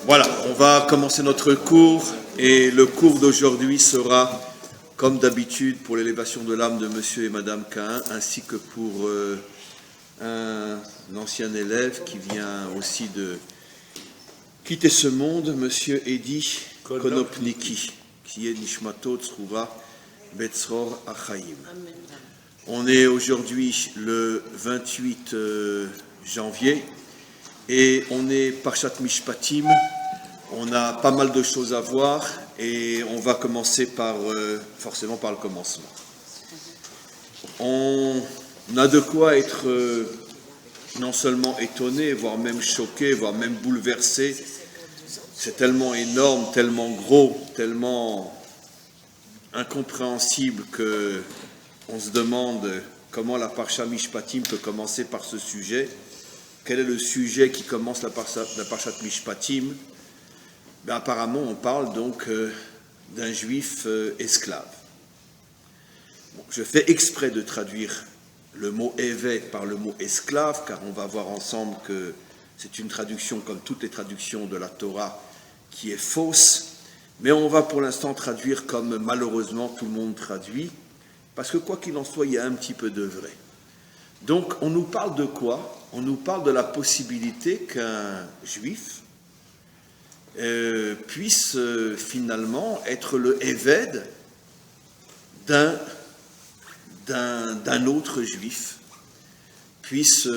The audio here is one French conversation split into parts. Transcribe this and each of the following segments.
Voilà, on va commencer notre cours et le cours d'aujourd'hui sera, comme d'habitude, pour l'élévation de l'âme de monsieur et madame Cain, ainsi que pour un ancien élève qui vient aussi de quitter ce monde, monsieur Edi Konopniki, qui est Nishmato Tsroura Betzror Achaim. On est aujourd'hui le 28 janvier et on est Parshat Mishpatim. On a pas mal de choses à voir et on va commencer forcément par le commencement. On a de quoi être non seulement étonné, voire même choqué, voire même bouleversé. C'est tellement énorme, tellement gros, tellement incompréhensible que on se demande comment la Parsha Mishpatim peut commencer par ce sujet. Quel est le sujet qui commence la Parshat Mishpatim? Apparemment, on parle donc d'un juif esclave. Bon, je fais exprès de traduire le mot évêque par le mot esclave, car on va voir ensemble que c'est une traduction, comme toutes les traductions de la Torah, qui est fausse. Mais on va pour l'instant traduire comme malheureusement tout le monde traduit, parce que quoi qu'il en soit, il y a un petit peu de vrai. Donc, on nous parle de quoi? On nous parle de la possibilité qu'un juif puisse finalement être le évêque d'un autre juif, puisse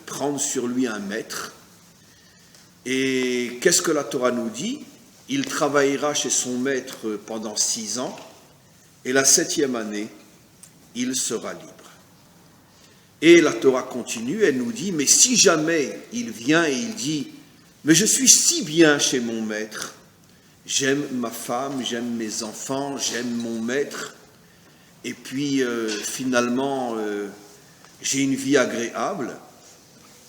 prendre sur lui un maître. Et qu'est-ce que la Torah nous dit? Il travaillera chez son maître pendant 6 ans, et la 7e année, il sera libre. Et la Torah continue, elle nous dit, mais si jamais il vient et il dit, mais je suis si bien chez mon maître, j'aime ma femme, j'aime mes enfants, j'aime mon maître, et puis finalement j'ai une vie agréable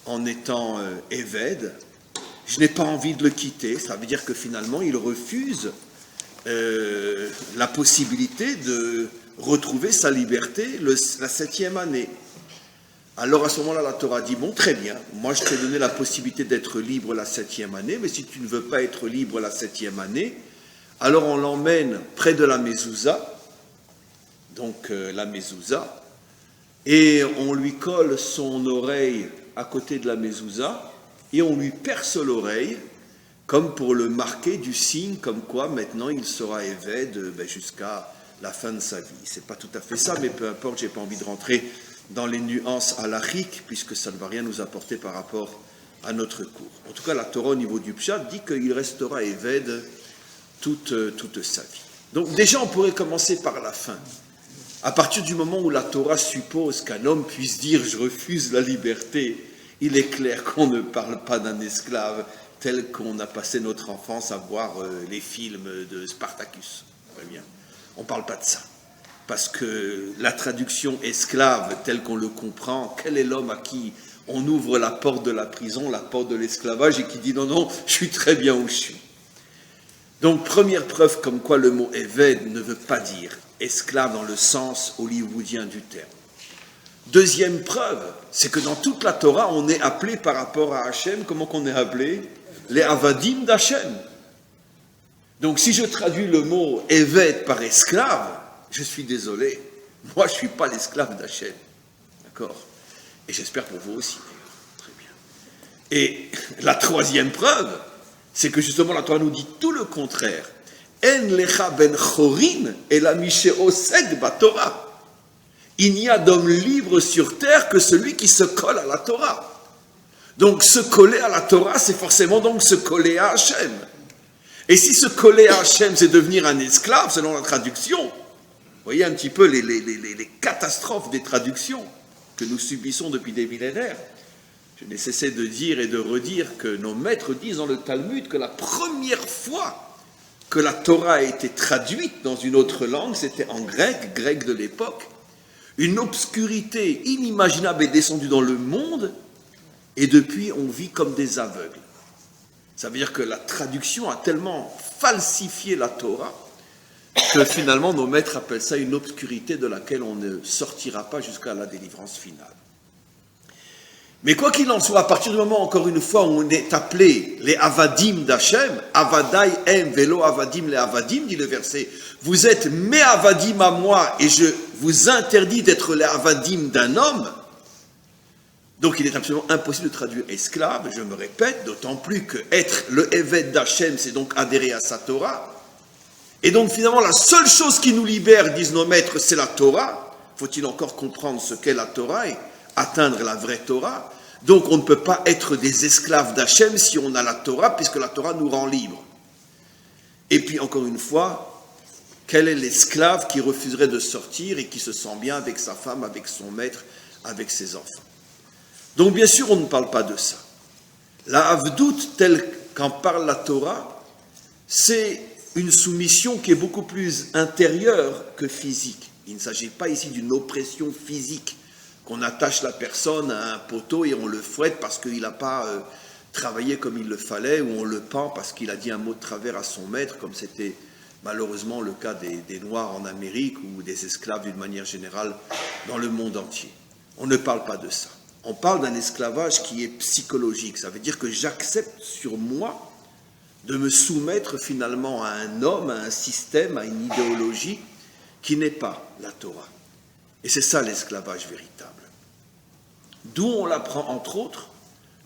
en étant évêque, je n'ai pas envie de le quitter. Ça veut dire que finalement il refuse la possibilité de retrouver sa liberté la 7e année. Alors à ce moment-là, la Torah dit, bon, très bien, moi je t'ai donné la possibilité d'être libre la 7e année, mais si tu ne veux pas être libre la 7e année, alors on l'emmène près de la mezouza, donc la mezouza, et on lui colle son oreille à côté de la mezouza, et on lui perce l'oreille, comme pour le marquer du signe, comme quoi maintenant il sera évêque jusqu'à la fin de sa vie. C'est pas tout à fait ça, mais peu importe, j'ai pas envie de rentrer dans les nuances halachiques, puisque ça ne va rien nous apporter par rapport à notre cours. En tout cas, la Torah, au niveau du Pshat, dit qu'il restera évêque toute sa vie. Donc déjà, on pourrait commencer par la fin. À partir du moment où la Torah suppose qu'un homme puisse dire « je refuse la liberté », il est clair qu'on ne parle pas d'un esclave tel qu'on a passé notre enfance à voir les films de Spartacus. Très bien. On ne parle pas de ça. Parce que la traduction esclave, telle qu'on le comprend, quel est l'homme à qui on ouvre la porte de la prison, la porte de l'esclavage, et qui dit non, non, je suis très bien où je suis. Donc, première preuve comme quoi le mot évêque ne veut pas dire esclave dans le sens hollywoodien du terme. Deuxième preuve, c'est que dans toute la Torah, on est appelé par rapport à Hachem, comment qu'on est appelé? Les avadim d'Hachem. Donc, si je traduis le mot évêque par esclave, je suis désolé, moi je ne suis pas l'esclave d'Hachem. D'accord? Et j'espère pour vous aussi, d'ailleurs. Très bien. Et la troisième preuve, c'est que justement la Torah nous dit tout le contraire. En lecha ben chorin ela misheoseg baTorah. Il n'y a d'homme libre sur terre que celui qui se colle à la Torah. Donc se coller à la Torah, c'est forcément donc se coller à Hachem. Et si se coller à Hachem, c'est devenir un esclave, selon la traduction, vous voyez un petit peu les catastrophes des traductions que nous subissons depuis des millénaires. Je n'ai cessé de dire et de redire que nos maîtres disent dans le Talmud que la première fois que la Torah a été traduite dans une autre langue, c'était en grec de l'époque. Une obscurité inimaginable est descendue dans le monde et depuis on vit comme des aveugles. Ça veut dire que la traduction a tellement falsifié la Torah que finalement nos maîtres appellent ça une obscurité de laquelle on ne sortira pas jusqu'à la délivrance finale. Mais quoi qu'il en soit, à partir du moment, encore une fois, où on est appelé les Avadim d'Hachem, Avadai em velo Avadim les Avadim, dit le verset, vous êtes mes Avadim à moi et je vous interdis d'être les Avadim d'un homme. Donc il est absolument impossible de traduire esclave, je me répète, d'autant plus que être le Eved d'Hachem, c'est donc adhérer à sa Torah. Et donc finalement, la seule chose qui nous libère, disent nos maîtres, c'est la Torah. Faut-il encore comprendre ce qu'est la Torah et atteindre la vraie Torah? Donc on ne peut pas être des esclaves d'Hachem si on a la Torah, puisque la Torah nous rend libres. Et puis encore une fois, quel est l'esclave qui refuserait de sortir et qui se sent bien avec sa femme, avec son maître, avec ses enfants? Donc bien sûr, on ne parle pas de ça. La Avdout, telle qu'en parle la Torah, c'est une soumission qui est beaucoup plus intérieure que physique. Il ne s'agit pas ici d'une oppression physique, qu'on attache la personne à un poteau et on le fouette parce qu'il n'a pas travaillé comme il le fallait, ou on le pend parce qu'il a dit un mot de travers à son maître, comme c'était malheureusement le cas des Noirs en Amérique ou des esclaves d'une manière générale dans le monde entier. On ne parle pas de ça. On parle d'un esclavage qui est psychologique. Ça veut dire que j'accepte sur moi de me soumettre finalement à un homme, à un système, à une idéologie qui n'est pas la Torah. Et c'est ça l'esclavage véritable. D'où on l'apprend entre autres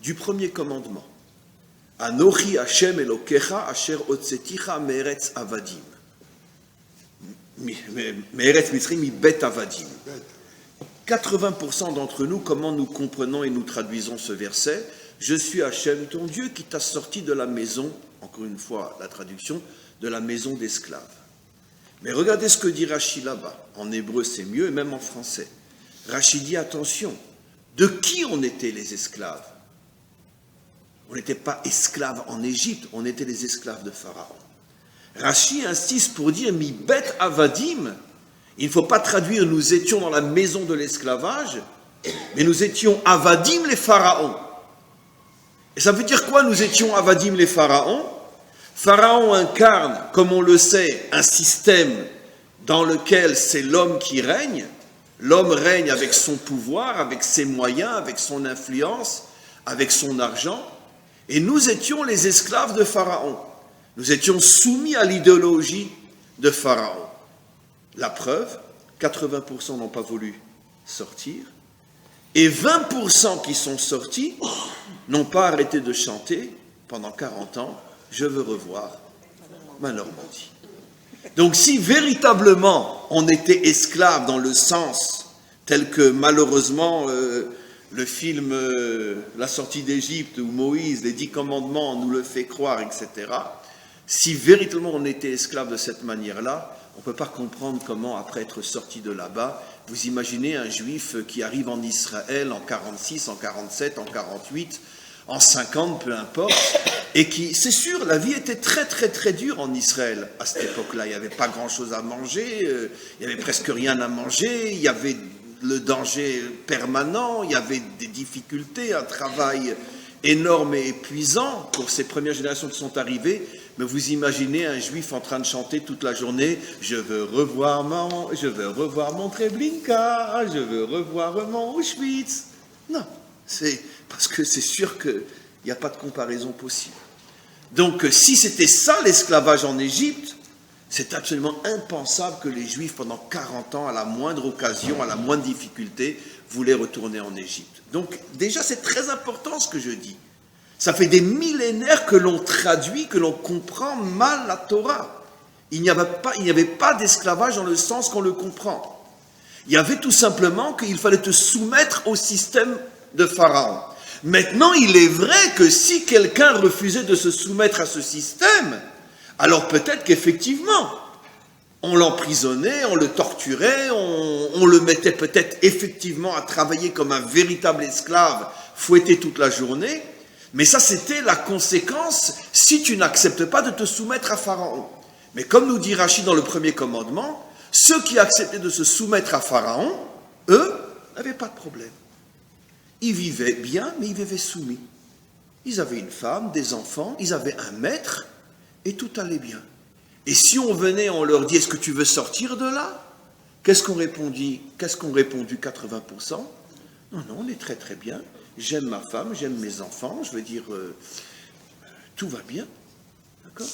du premier commandement. Anochi Hashem Elokecha asher hotzeticha me'eretz avadim. Me'eretz Mitzrim mi bet avadim. 80% d'entre nous, comment nous comprenons et nous traduisons ce verset? Je suis Hachem, ton Dieu, qui t'a sorti de la maison, encore une fois la traduction, de la maison d'esclaves. Mais regardez ce que dit Rashi là-bas. En hébreu, c'est mieux, et même en français. Rashi dit, attention, de qui on était les esclaves? On n'était pas esclaves en Égypte, on était les esclaves de Pharaon. Rashi insiste pour dire, mi bet avadim. Il ne faut pas traduire nous étions dans la maison de l'esclavage, mais nous étions avadim les pharaons. Et ça veut dire quoi, nous étions avadim les pharaons? Pharaon incarne, comme on le sait, un système dans lequel c'est l'homme qui règne. L'homme règne avec son pouvoir, avec ses moyens, avec son influence, avec son argent. Et nous étions les esclaves de Pharaon. Nous étions soumis à l'idéologie de Pharaon. La preuve, 80% n'ont pas voulu sortir, et 20% qui sont sortis n'ont pas arrêté de chanter pendant 40 ans, je veux revoir ma Normandie. Donc si véritablement on était esclave dans le sens tel que malheureusement le film La sortie d'Égypte ou Moïse, les 10 commandements nous le fait croire, etc., si véritablement on était esclave de cette manière-là, on ne peut pas comprendre comment, après être sorti de là-bas, vous imaginez un juif qui arrive en Israël en 46, en 47, en 48, en 50, peu importe, et qui, c'est sûr, la vie était très très très dure en Israël à cette époque-là. Il n'y avait pas grand-chose à manger, il n'y avait presque rien à manger, il y avait le danger permanent, il y avait des difficultés, un travail énorme et épuisant pour ces premières générations qui sont arrivées. Mais vous imaginez un juif en train de chanter toute la journée « Je veux revoir mon Treblinka, je veux revoir mon Auschwitz ». Non, c'est parce que c'est sûr qu'il n'y a pas de comparaison possible. Donc si c'était ça l'esclavage en Égypte, c'est absolument impensable que les Juifs pendant 40 ans, à la moindre occasion, à la moindre difficulté, voulaient retourner en Égypte. Donc déjà c'est très important ce que je dis. Ça fait des millénaires que l'on traduit, que l'on comprend mal la Torah. Il n'y avait pas d'esclavage dans le sens qu'on le comprend. Il y avait tout simplement qu'il fallait te soumettre au système de Pharaon. Maintenant, il est vrai que si quelqu'un refusait de se soumettre à ce système, alors peut-être qu'effectivement, on l'emprisonnait, on le torturait, on le mettait peut-être effectivement à travailler comme un véritable esclave, fouetté toute la journée. Mais ça, c'était la conséquence si tu n'acceptes pas de te soumettre à Pharaon. Mais comme nous dit Rashi dans le premier commandement, ceux qui acceptaient de se soumettre à Pharaon, eux, n'avaient pas de problème. Ils vivaient bien, mais ils vivaient soumis. Ils avaient une femme, des enfants, ils avaient un maître, et tout allait bien. Et si on venait, on leur dit, est-ce que tu veux sortir de là? Qu'est-ce qu'ont répondu 80%? Non, on est très très bien. j'aime ma femme, j'aime mes enfants, je veux dire, tout va bien. D'accord ?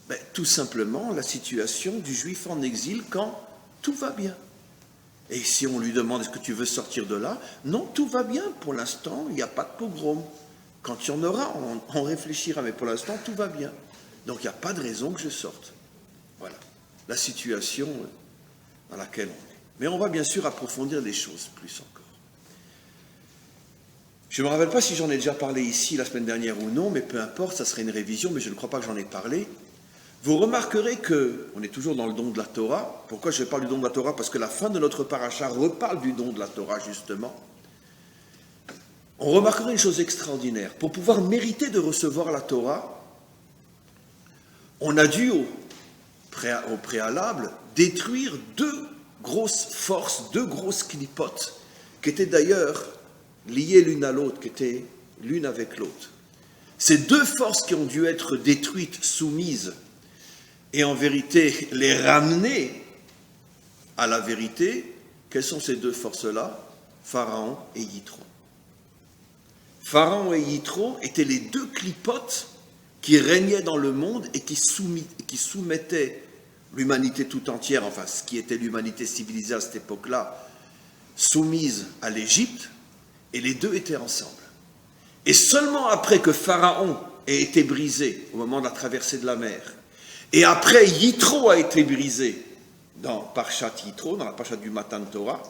Ben, tout simplement la situation du juif en exil quand tout va bien. Et si on lui demande est-ce que tu veux sortir de là, non, tout va bien, pour l'instant, il n'y a pas de pogrom. Quand il y en aura, on réfléchira, mais pour l'instant, tout va bien. Donc il n'y a pas de raison que je sorte. Voilà, la situation dans laquelle on est. Mais on va bien sûr approfondir les choses plus encore. Je ne me rappelle pas si j'en ai déjà parlé ici la semaine dernière ou non, mais peu importe, ça serait une révision, mais je ne crois pas que j'en ai parlé. Vous remarquerez qu'on est toujours dans le don de la Torah. Pourquoi je parle du don de la Torah? Parce que la fin de notre paracha reparle du don de la Torah, justement. On remarquerait une chose extraordinaire. Pour pouvoir mériter de recevoir la Torah, on a dû, au préalable, détruire deux grosses forces, deux grosses clipotes, qui étaient d'ailleurs liées l'une à l'autre, qui étaient l'une avec l'autre. Ces deux forces qui ont dû être détruites, soumises, et en vérité les ramener à la vérité, quelles sont ces deux forces-là? Pharaon et Yitro. Pharaon et Yitro étaient les deux clipotes qui régnaient dans le monde et qui soumettaient l'humanité tout entière, enfin ce qui était l'humanité civilisée à cette époque-là, soumise à l'Égypte, et les deux étaient ensemble. Et seulement après que Pharaon ait été brisé au moment de la traversée de la mer, et après Yitro a été brisé dans Parshat Yitro, dans la Parshat du Matan Torah,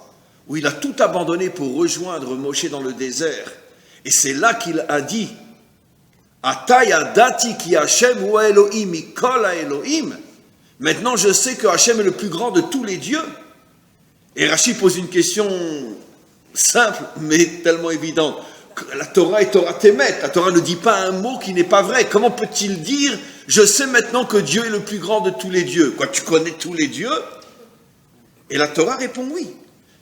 où il a tout abandonné pour rejoindre Moshe dans le désert, et c'est là qu'il a dit Ata yadati ki Hashem hu Elohim mikol haElohim. Maintenant je sais que Hashem est le plus grand de tous les dieux. Et Rashi pose une question simple, mais tellement évidente. La Torah est Torah Temet. La Torah ne dit pas un mot qui n'est pas vrai. Comment peut-il dire je sais maintenant que Dieu est le plus grand de tous les dieux? Quoi, tu connais tous les dieux? Et la Torah répond oui.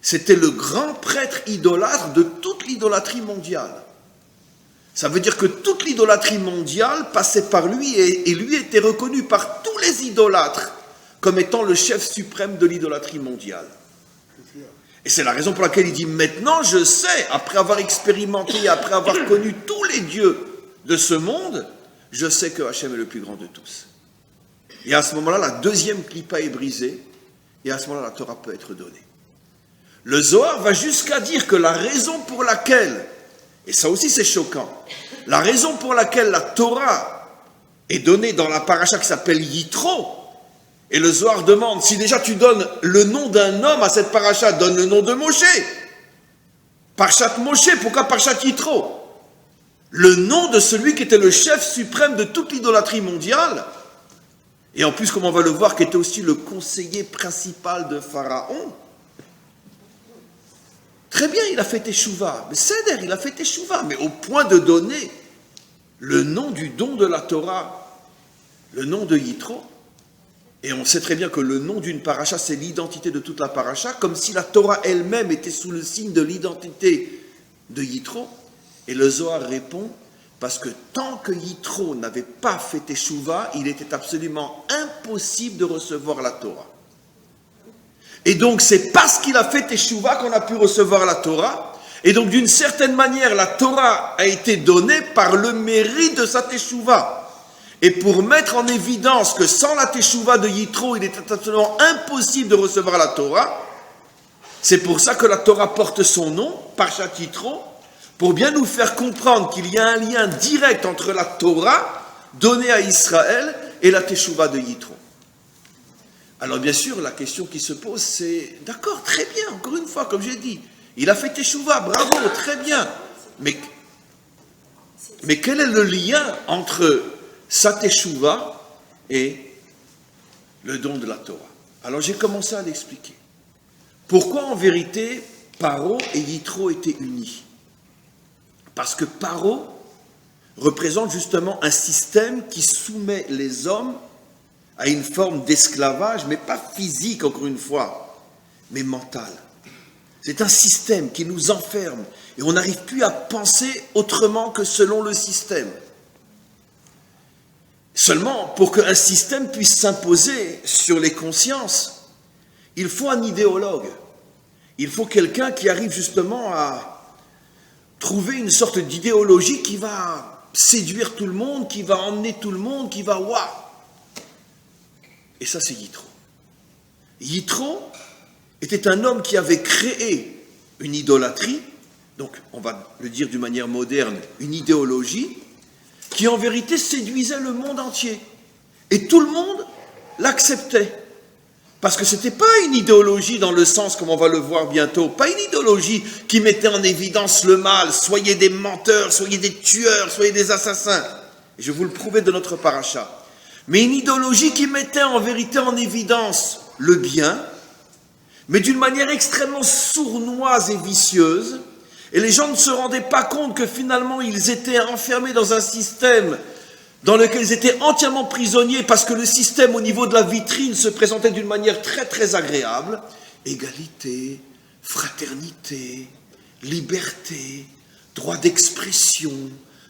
C'était le grand prêtre idolâtre de toute l'idolâtrie mondiale. Ça veut dire que toute l'idolâtrie mondiale passait par lui et lui était reconnu par tous les idolâtres comme étant le chef suprême de l'idolâtrie mondiale. Et c'est la raison pour laquelle il dit maintenant je sais, après avoir expérimenté, après avoir connu tous les dieux de ce monde, je sais que Hachem est le plus grand de tous. Et à ce moment-là, la deuxième clipa est brisée et à ce moment-là, la Torah peut être donnée. Le Zohar va jusqu'à dire que la raison pour laquelle, et ça aussi c'est choquant, la raison pour laquelle la Torah est donnée dans la paracha qui s'appelle Yitro, et le Zohar demande, si déjà tu donnes le nom d'un homme à cette paracha, donne le nom de Moshe. Parshat Moshe, pourquoi Parshat Yitro? Le nom de celui qui était le chef suprême de toute l'idolâtrie mondiale, et en plus, comme on va le voir, qui était aussi le conseiller principal de Pharaon. Très bien, il a fait Teshuvah, mais Seder, il a fait Teshuvah, mais au point de donner le nom du don de la Torah, le nom de Yitro. Et on sait très bien que le nom d'une paracha, c'est l'identité de toute la paracha, comme si la Torah elle-même était sous le signe de l'identité de Yitro. Et le Zohar répond, parce que tant que Yitro n'avait pas fait Teshuvah, il était absolument impossible de recevoir la Torah. Et donc c'est parce qu'il a fait Teshuvah qu'on a pu recevoir la Torah. Et donc d'une certaine manière, la Torah a été donnée par le mérite de sa Teshuvah. Et pour mettre en évidence que sans la Teshuvah de Yitro, il était absolument impossible de recevoir la Torah, c'est pour ça que la Torah porte son nom, Parshat Yitro, pour bien nous faire comprendre qu'il y a un lien direct entre la Torah donnée à Israël et la Teshuvah de Yitro. Alors bien sûr, la question qui se pose, c'est, d'accord, très bien, encore une fois, comme j'ai dit, il a fait Teshuvah, bravo, très bien, mais quel est le lien entre sa Teshuvah et le don de la Torah? Alors j'ai commencé à l'expliquer. Pourquoi en vérité Paro et Yitro étaient unis? Parce que Paro représente justement un système qui soumet les hommes à une forme d'esclavage, mais pas physique encore une fois, mais mental. C'est un système qui nous enferme et on n'arrive plus à penser autrement que selon le système. Seulement, pour qu'un système puisse s'imposer sur les consciences, il faut un idéologue. Il faut quelqu'un qui arrive justement à trouver une sorte d'idéologie qui va séduire tout le monde, qui va emmener tout le monde, qui va waouh. Et ça, c'est Yitro. Yitro était un homme qui avait créé une idolâtrie, donc on va le dire d'une manière moderne, une idéologie, qui en vérité séduisait le monde entier. Et tout le monde l'acceptait. Parce que ce n'était pas une idéologie dans le sens, comme on va le voir bientôt, pas une idéologie qui mettait en évidence le mal, soyez des menteurs, soyez des tueurs, soyez des assassins. Et je vais vous le prouver de notre paracha. Mais une idéologie qui mettait en vérité en évidence le bien, mais d'une manière extrêmement sournoise et vicieuse. Et les gens ne se rendaient pas compte que finalement ils étaient enfermés dans un système dans lequel ils étaient entièrement prisonniers parce que le système au niveau de la vitrine se présentait d'une manière très très agréable. Égalité, fraternité, liberté, droit d'expression,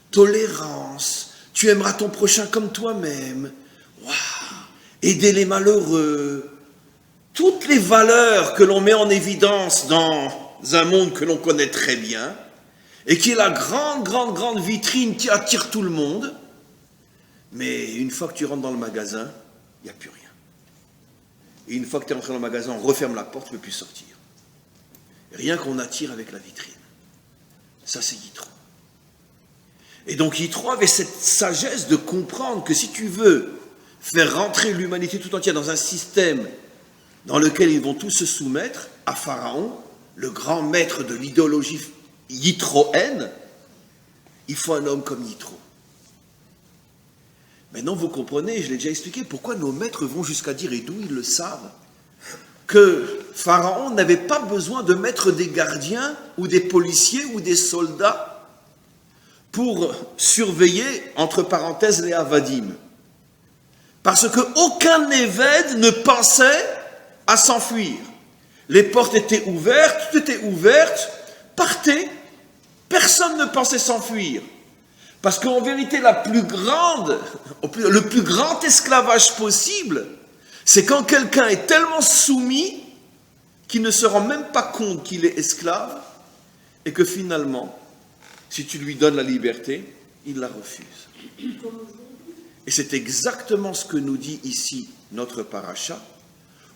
tolérance, tu aimeras ton prochain comme toi-même, waouh, aider les malheureux, toutes les valeurs que l'on met en évidence dans un monde que l'on connaît très bien et qui est la grande vitrine qui attire tout le monde. Mais une fois que tu rentres dans le magasin, il n'y a plus rien. Et une fois que tu es rentré dans le magasin, on referme la porte, tu ne peux plus sortir. Rien qu'on attire avec la vitrine. Ça, c'est Yitro. Et donc Yitro avait cette sagesse de comprendre que si tu veux faire rentrer l'humanité tout entière dans un système dans lequel ils vont tous se soumettre à Pharaon, le grand maître de l'idéologie yitroenne, il faut un homme comme Yitro. Maintenant, vous comprenez, je l'ai déjà expliqué, pourquoi nos maîtres vont jusqu'à dire, et d'où ils le savent, que Pharaon n'avait pas besoin de mettre des gardiens ou des policiers ou des soldats pour surveiller, entre parenthèses, les Avadim. Parce qu'aucun évêque ne pensait à s'enfuir. Les portes étaient ouvertes, tout était ouvert, partez, personne ne pensait s'enfuir. Parce qu'en vérité, le plus grand esclavage possible, c'est quand quelqu'un est tellement soumis qu'il ne se rend même pas compte qu'il est esclave et que finalement, si tu lui donnes la liberté, il la refuse. Et c'est exactement ce que nous dit ici notre paracha.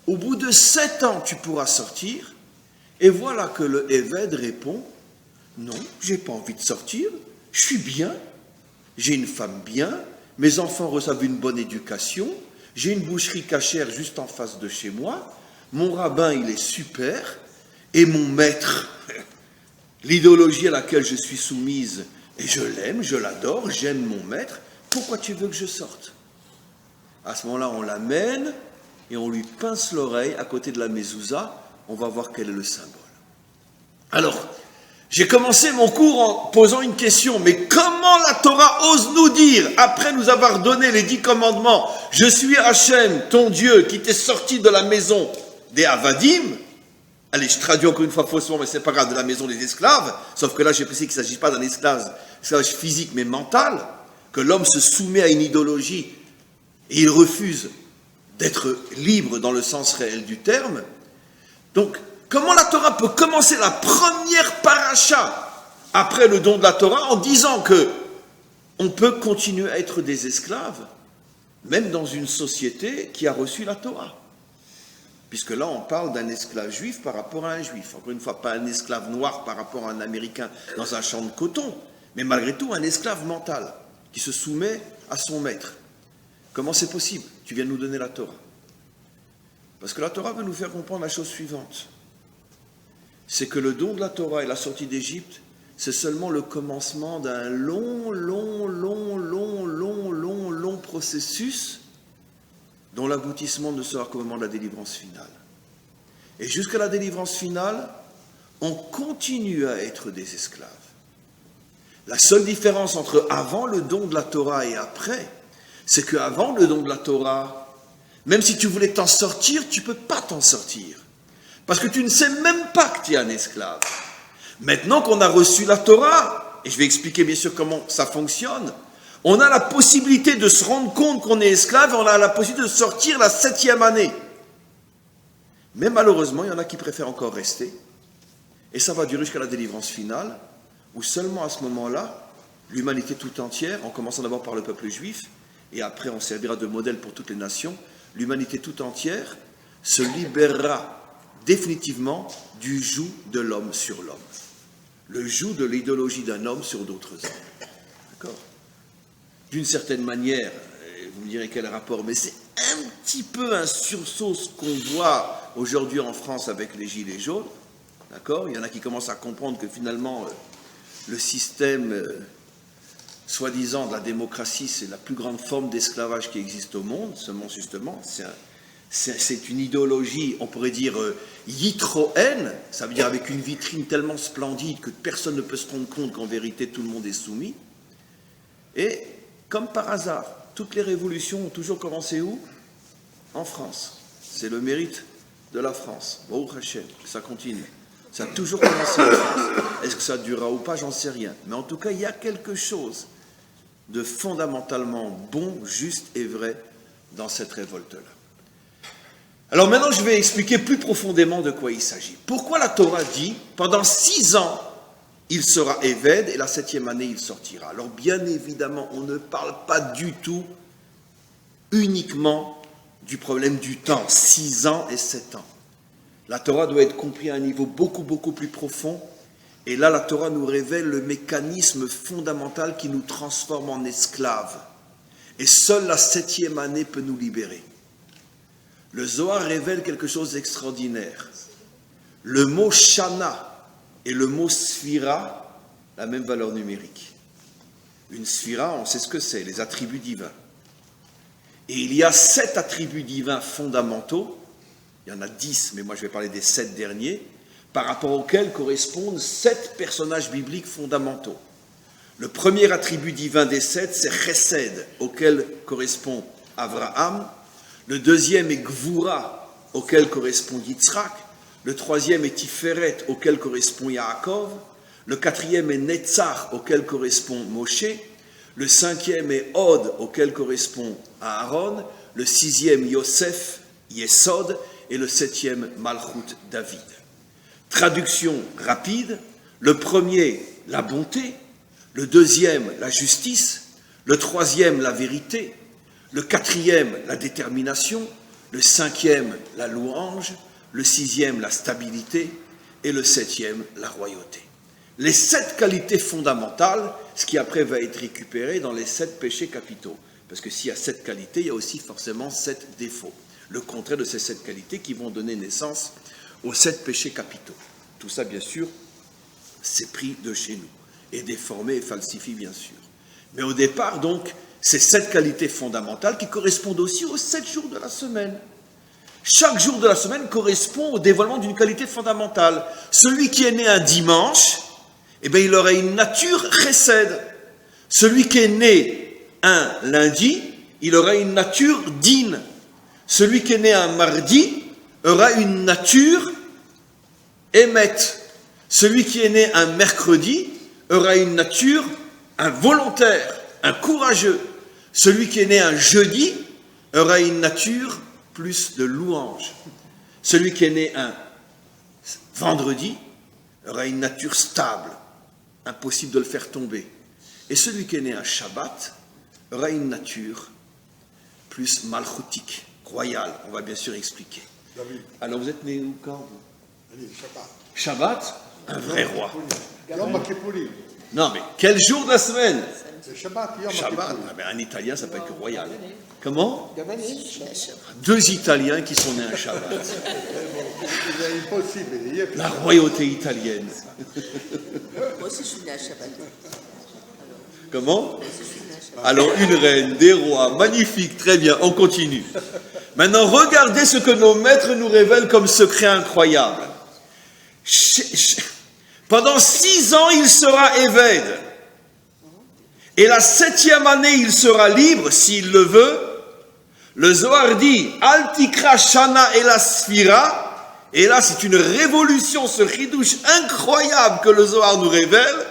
Au bout de 7 ans, tu pourras sortir. Et voilà que le Évêque répond, non, je n'ai pas envie de sortir, je suis bien. J'ai une femme bien, mes enfants reçoivent une bonne éducation, j'ai une boucherie cachère juste en face de chez moi, mon rabbin il est super, et mon maître, l'idéologie à laquelle je suis soumise, et je l'aime, je l'adore, j'aime mon maître, pourquoi tu veux que je sorte? À ce moment-là, on l'amène et on lui pince l'oreille à côté de la mezouza, on va voir quel est le symbole. Alors, j'ai commencé mon cours en posant une question, mais comment la Torah ose nous dire, après nous avoir donné les 10 commandements, je suis Hachem, ton Dieu, qui t'est sorti de la maison des Avadim, allez, je traduis encore une fois faussement, mais c'est pas grave, de la maison des esclaves, sauf que là j'ai précisé qu'il ne s'agit pas d'un esclavage physique, mais mental, que l'homme se soumet à une idéologie, et il refuse d'être libre dans le sens réel du terme. Donc, comment la Torah peut commencer la première paracha après le don de la Torah en disant que on peut continuer à être des esclaves, même dans une société qui a reçu la Torah? Puisque là, on parle d'un esclave juif par rapport à un juif. Encore une fois, pas un esclave noir par rapport à un Américain dans un champ de coton, mais malgré tout un esclave mental qui se soumet à son maître. Comment c'est possible? Tu viens de nous donner la Torah. Parce que la Torah veut nous faire comprendre la chose suivante. C'est que le don de la Torah et la sortie d'Égypte, c'est seulement le commencement d'un long processus dont l'aboutissement ne sera qu'au moment de la délivrance finale. Et jusqu'à la délivrance finale, on continue à être des esclaves. La seule différence entre avant le don de la Torah et après, c'est qu'avant le don de la Torah, même si tu voulais t'en sortir, tu ne peux pas t'en sortir. Parce que tu ne sais même pas que tu es un esclave. Maintenant qu'on a reçu la Torah, et je vais expliquer bien sûr comment ça fonctionne, on a la possibilité de se rendre compte qu'on est esclave, et on a la possibilité de sortir la 7e année. Mais malheureusement, il y en a qui préfèrent encore rester, et ça va durer jusqu'à la délivrance finale, où seulement à ce moment-là, l'humanité tout entière, en commençant d'abord par le peuple juif, et après on servira de modèle pour toutes les nations, l'humanité tout entière se libérera définitivement du joug de l'homme sur l'homme. Le joug de l'idéologie d'un homme sur d'autres hommes. D'accord ? D'une certaine manière, vous me direz quel rapport, mais c'est un petit peu un sursaut ce qu'on voit aujourd'hui en France avec les gilets jaunes. D'accord ? Il y en a qui commencent à comprendre que finalement, le système soi-disant de la démocratie, c'est la plus grande forme d'esclavage qui existe au monde. Seulement, justement, c'est une idéologie, on pourrait dire, yitroène, ça veut dire avec une vitrine tellement splendide que personne ne peut se rendre compte qu'en vérité, tout le monde est soumis. Et, comme par hasard, toutes les révolutions ont toujours commencé où ? En France. C'est le mérite de la France. Baruch Hashem, ça continue. Ça a toujours commencé en France. Est-ce que ça durera ou pas ? J'en sais rien. Mais en tout cas, il y a quelque chose de fondamentalement bon, juste et vrai dans cette révolte-là. Alors maintenant, je vais expliquer plus profondément de quoi il s'agit. Pourquoi la Torah dit, pendant 6 ans, il sera évêde et la 7e année, il sortira. Alors bien évidemment, on ne parle pas du tout uniquement du problème du temps, 6 ans et 7 ans. La Torah doit être comprise à un niveau beaucoup, beaucoup plus profond. Et là, la Torah nous révèle le mécanisme fondamental qui nous transforme en esclaves. Et seule la 7e année peut nous libérer. Le Zohar révèle quelque chose d'extraordinaire. Le mot Shana et le mot Sphira, la même valeur numérique. Une Sphira, on sait ce que c'est, les attributs divins. Et il y a 7 attributs divins fondamentaux, il y en a 10, mais moi je vais parler des 7 derniers, par rapport auxquels correspondent 7 personnages bibliques fondamentaux. Le premier attribut divin des 7, c'est Chesed, auquel correspond Abraham. Le deuxième est Gvura, auquel correspond Yitzhak. Le troisième est Tiferet, auquel correspond Yaakov. Le quatrième est Netzach, auquel correspond Moshe. Le 5e est Od, auquel correspond Aaron. Le 6e, Yosef, Yesod. Et le 7e, Malchut, David. Traduction rapide. Le premier, la bonté. Le deuxième, la justice. Le troisième, la vérité. Le 4e, la détermination. Le 5e, la louange. Le 6e, la stabilité. Et le 7e, la royauté. Les 7 qualités fondamentales, ce qui après va être récupéré dans les 7 péchés capitaux. Parce que s'il y a 7 qualités, il y a aussi forcément 7 défauts. Le contraire de ces 7 qualités qui vont donner naissance aux 7 péchés capitaux. Tout ça, bien sûr, c'est pris de chez nous. Et déformé et falsifié, bien sûr. Mais au départ, donc, ces 7 qualités fondamentales qui correspondent aussi aux 7 jours de la semaine. Chaque jour de la semaine correspond au dévoilement d'une qualité fondamentale. Celui qui est né un dimanche, eh bien, il aurait une nature chesed. Celui qui est né un lundi, il aura une nature din. Celui qui est né un mardi aura une nature émet. Celui qui est né un mercredi aura une nature un volontaire, un courageux. Celui qui est né un jeudi aura une nature plus de louange. Celui qui est né un vendredi aura une nature stable, impossible de le faire tomber. Et celui qui est né un Shabbat aura une nature plus malchoutique, royale. On va bien sûr expliquer. David. Alors vous êtes né où quand vous ? Allez, Shabbat. Shabbat, un vrai roi. Yom Kippourim. Non mais quel jour de la semaine ? C'est Shabbat, Yom Shabbat. Kippourim. Ah, ben, un Italien, ça peut être royal. Comment ? Gavané. 2 Italiens qui sont nés un Shabbat. C'est impossible. La royauté italienne. Moi aussi, je suis né à Shabbat. Comment ? Moi aussi, je suis né à Shabbat. Alors, une reine, des rois, magnifique, très bien, on continue. Maintenant, regardez ce que nos maîtres nous révèlent comme secret incroyable. Pendant 6 ans, il sera évêde. Et la 7e année, il sera libre, s'il le veut. Le Zohar dit, Al tikra shana et la sphira. Et là, c'est une révolution, ce chidouche incroyable que le Zohar nous révèle.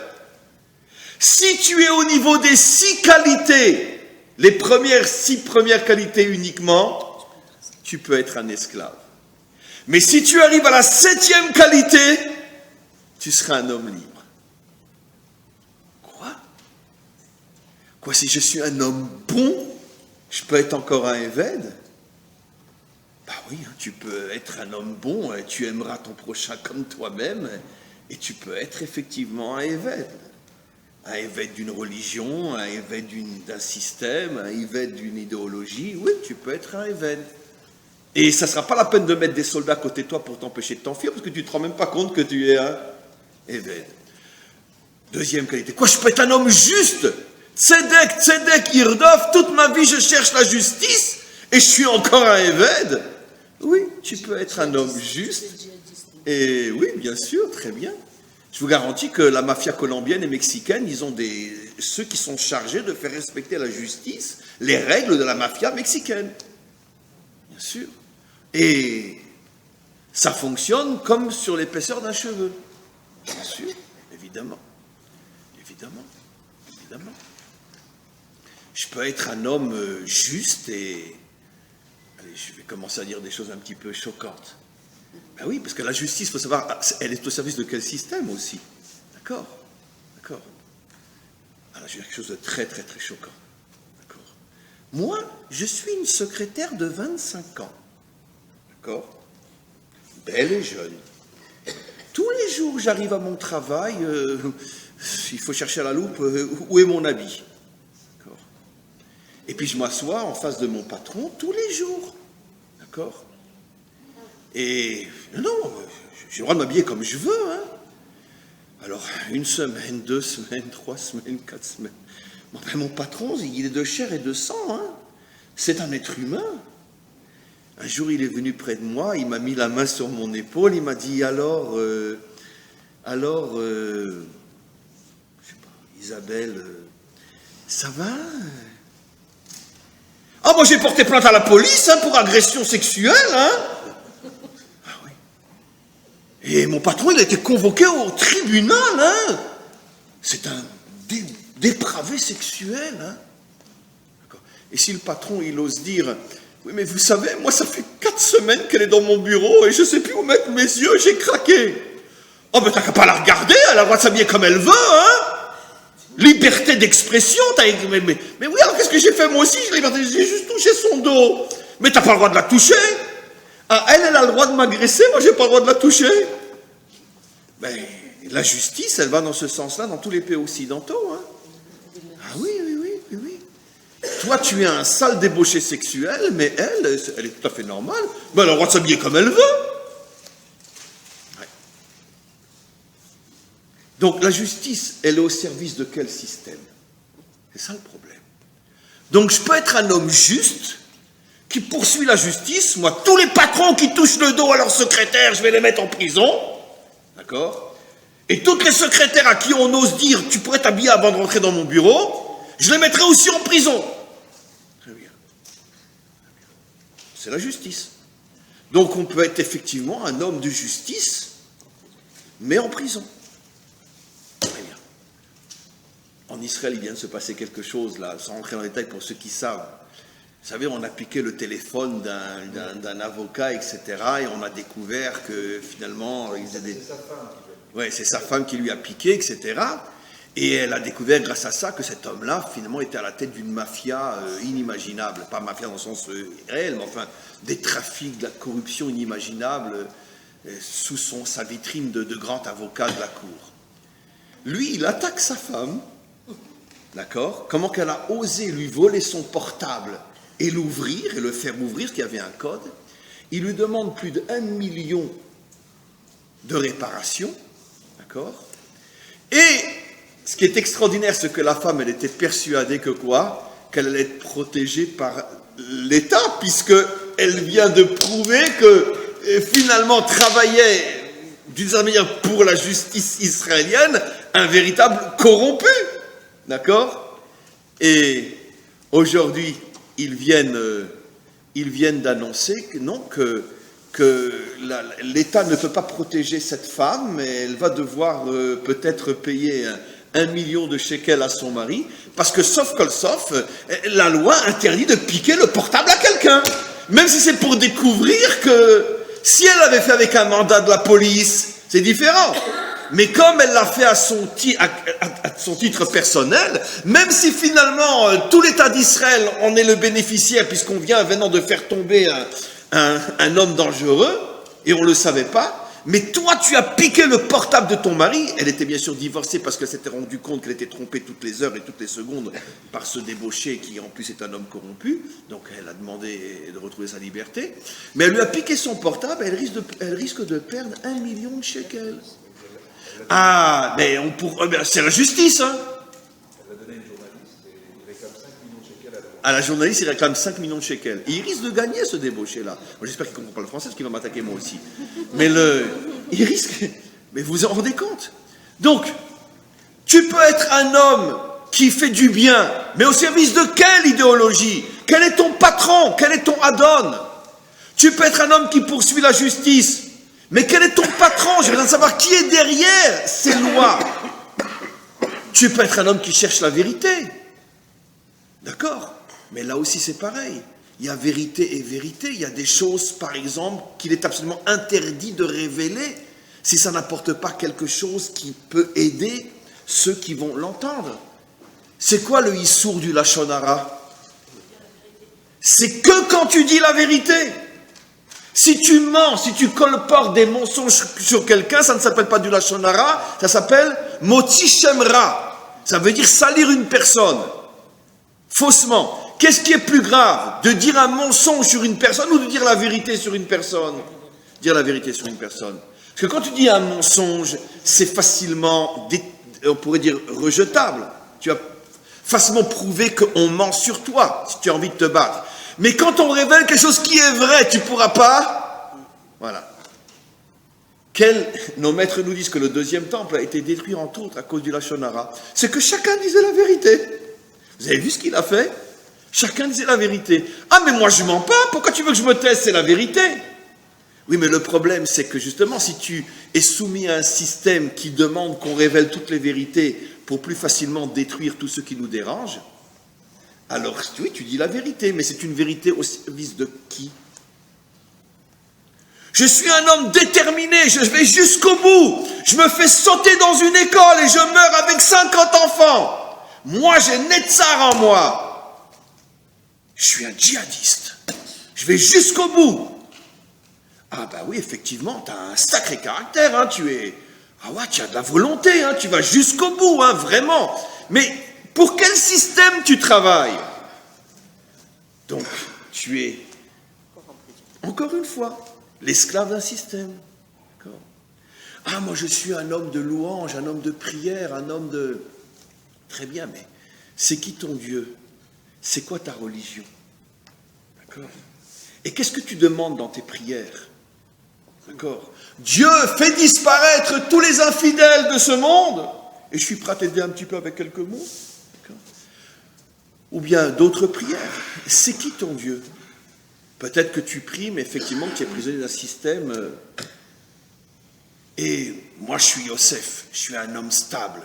Si tu es au niveau des 6 qualités, les 6 premières qualités uniquement, tu peux être un esclave. Mais si tu arrives à la 7e qualité, tu seras un homme libre. Quoi, si je suis un homme bon, je peux être encore un évêque? Bah oui, hein, tu peux être un homme bon, tu aimeras ton prochain comme toi-même, et tu peux être effectivement un évêque. Un évêque d'une religion, un évêque d'un système, un évêque d'une idéologie. Oui, tu peux être un évêque. Et ça ne sera pas la peine de mettre des soldats à côté de toi pour t'empêcher de t'enfuir, parce que tu ne te rends même pas compte que tu es un évêque. Deuxième qualité. Quoi, je peux être un homme juste? Tzedek, Irdov, toute ma vie je cherche la justice, et je suis encore un évêque? Oui, tu peux être un homme juste. Et oui, bien sûr, très bien. Je vous garantis que la mafia colombienne et mexicaine, ils ont ceux qui sont chargés de faire respecter la justice, les règles de la mafia mexicaine. Bien sûr. Et ça fonctionne comme sur l'épaisseur d'un cheveu. Bien sûr, évidemment. Évidemment. Je peux être un homme juste et... Allez, je vais commencer à dire des choses un petit peu choquantes. Ben oui, parce que la justice, il faut savoir, elle est au service de quel système aussi? D'accord. Alors, je vais dire quelque chose de très, très, très choquant. D'accord. Moi, je suis une secrétaire de 25 ans. D'accord. Belle et jeune. Tous les jours, j'arrive à mon travail, il faut chercher à la loupe, où est mon habit? D'accord. Et puis, je m'assois en face de mon patron tous les jours. D'accord. Et non, j'ai le droit de m'habiller comme je veux. Hein. Alors, 1 semaine, 2 semaines, 3 semaines, 4 semaines. Bon, ben, mon patron, il est de chair et de sang. Hein. C'est un être humain. Un jour, il est venu près de moi, il m'a mis la main sur mon épaule, il m'a dit, alors, je sais pas, Isabelle, ça va? Ah, moi j'ai porté plainte à la police hein, pour agression sexuelle, hein. Ah oui. Et mon patron, il a été convoqué au tribunal, hein. C'est un dépravé sexuel, hein. D'accord. Et si le patron, il ose dire, oui, mais vous savez, moi ça fait 4 semaines qu'elle est dans mon bureau et je ne sais plus où mettre mes yeux, j'ai craqué. Oh, ben t'as qu'à pas la regarder, elle a le droit de s'habiller comme elle veut, hein. Liberté d'expression, mais oui, alors qu'est-ce que j'ai fait moi aussi? J'ai juste touché son dos. Mais t'as pas le droit de la toucher. Ah, elle a le droit de m'agresser, moi j'ai pas le droit de la toucher. Ben, la justice, elle va dans ce sens-là dans tous les pays occidentaux. Hein. Ah oui. Toi, tu es un sale débauché sexuel, mais elle est tout à fait normale. Ben, elle a le droit de s'habiller comme elle veut. Donc la justice, elle est au service de quel système? C'est ça le problème. Donc je peux être un homme juste qui poursuit la justice. Moi, tous les patrons qui touchent le dos à leur secrétaire, je vais les mettre en prison. D'accord? Et toutes les secrétaires à qui on ose dire « tu pourrais t'habiller avant de rentrer dans mon bureau », je les mettrai aussi en prison. Très bien. C'est la justice. Donc on peut être effectivement un homme de justice, mais en prison. Très bien. En Israël, il vient de se passer quelque chose, là, sans rentrer dans les détails pour ceux qui savent. Vous savez, on a piqué le téléphone d'un avocat, etc., et on a découvert que finalement, c'est sa femme. Ouais, c'est sa femme qui lui a piqué, etc. Et elle a découvert, grâce à ça, que cet homme-là, finalement, était à la tête d'une mafia inimaginable. Pas mafia dans le sens réel, mais enfin, des trafics, de la corruption inimaginable, sous sa vitrine de grand avocat de la cour. Lui, il attaque sa femme, d'accord? Comment qu'elle a osé lui voler son portable et l'ouvrir, et le faire ouvrir, parce qu'il y avait un code. Il lui demande plus d'1 million de réparations, d'accord? Et ce qui est extraordinaire, c'est que la femme, elle était persuadée que quoi? Qu'elle allait être protégée par l'État, puisqu'elle vient de prouver que finalement travaillait d'une certaine manière pour la justice israélienne un véritable corrompu, d'accord? Et aujourd'hui, ils viennent d'annoncer que non, que l'État ne peut pas protéger cette femme, mais elle va devoir peut-être payer 1 million de shekels à son mari, parce que sauf la loi interdit de piquer le portable à quelqu'un, même si c'est pour découvrir que si elle l'avait fait avec un mandat de la police, c'est différent. mais comme elle l'a fait à son titre personnel, même si finalement tout l'État d'Israël en est le bénéficiaire, puisqu'on vient venant de faire tomber un homme dangereux, et on ne le savait pas, mais toi tu as piqué le portable de ton mari. Elle était bien sûr divorcée parce qu'elle s'était rendue compte qu'elle était trompée toutes les heures et toutes les secondes par ce débauché qui en plus est un homme corrompu, donc elle a demandé de retrouver sa liberté, mais elle lui a piqué son portable, elle risque de perdre 1 million de shekels. Ah, mais c'est la justice, hein. À la journaliste, il réclame 5 millions de shekels. Et il risque de gagner ce débauché-là. Moi, j'espère qu'il ne comprend pas le français, parce qu'il va m'attaquer moi aussi. Mais il risque... Mais vous vous en rendez compte? Donc, tu peux être un homme qui fait du bien, mais au service de quelle idéologie? Quel est ton patron? Quel est ton Adon? Tu peux être un homme qui poursuit la justice, mais quel est ton patron? J'ai besoin de savoir qui est derrière ces lois. Tu peux être un homme qui cherche la vérité. D'accord? Mais là aussi c'est pareil, il y a vérité et vérité, il y a des choses par exemple qu'il est absolument interdit de révéler si ça n'apporte pas quelque chose qui peut aider ceux qui vont l'entendre. C'est quoi le issour du Lachon Hara? C'est que quand tu dis la vérité. Si tu mens, si tu colportes des mensonges sur quelqu'un, ça ne s'appelle pas du Lachon Hara, ça s'appelle Motzi Shem Ra. Ça veut dire salir une personne, faussement. Qu'est-ce qui est plus grave? De dire un mensonge sur une personne ou de dire la vérité sur une personne? Dire la vérité sur une personne. Parce que quand tu dis un mensonge, c'est facilement, on pourrait dire, rejetable. Tu vas facilement prouver qu'on ment sur toi, si tu as envie de te battre. Mais quand on révèle quelque chose qui est vrai, tu ne pourras pas. Voilà. Nos maîtres nous disent que le deuxième temple a été détruit entre autres à cause du Lachon Hara. C'est que chacun disait la vérité. Vous avez vu ce qu'il a fait? Chacun disait la vérité. Ah, mais moi je mens pas, pourquoi tu veux que je me taise? C'est la vérité. Oui, mais le problème, c'est que justement, si tu es soumis à un système qui demande qu'on révèle toutes les vérités pour plus facilement détruire tout ce qui nous dérange, alors oui, tu dis la vérité, mais c'est une vérité au service de qui? Je suis un homme déterminé, je vais jusqu'au bout. Je me fais sauter dans une école et je meurs avec 50 enfants. Moi, j'ai Netzar en moi. Je suis un djihadiste. Je vais jusqu'au bout. Ah bah oui, effectivement, tu as un sacré caractère, hein, ah ouais, tu as de la volonté, hein, tu vas jusqu'au bout, hein, vraiment. Mais pour quel système tu travailles? Donc, tu es, encore une fois, l'esclave d'un système. D'accord? Ah, moi je suis un homme de louange, un homme de prière, un homme de... Très bien, mais c'est qui ton Dieu? C'est quoi ta religion? D'accord? Et qu'est-ce que tu demandes dans tes prières? D'accord? Dieu fait disparaître tous les infidèles de ce monde. Et je suis prêt à t'aider un petit peu avec quelques mots. D'accord? Ou bien d'autres prières. C'est qui ton Dieu? Peut-être que tu pries, mais effectivement que tu es prisonnier d'un système. Et moi, je suis Yosef. Je suis un homme stable.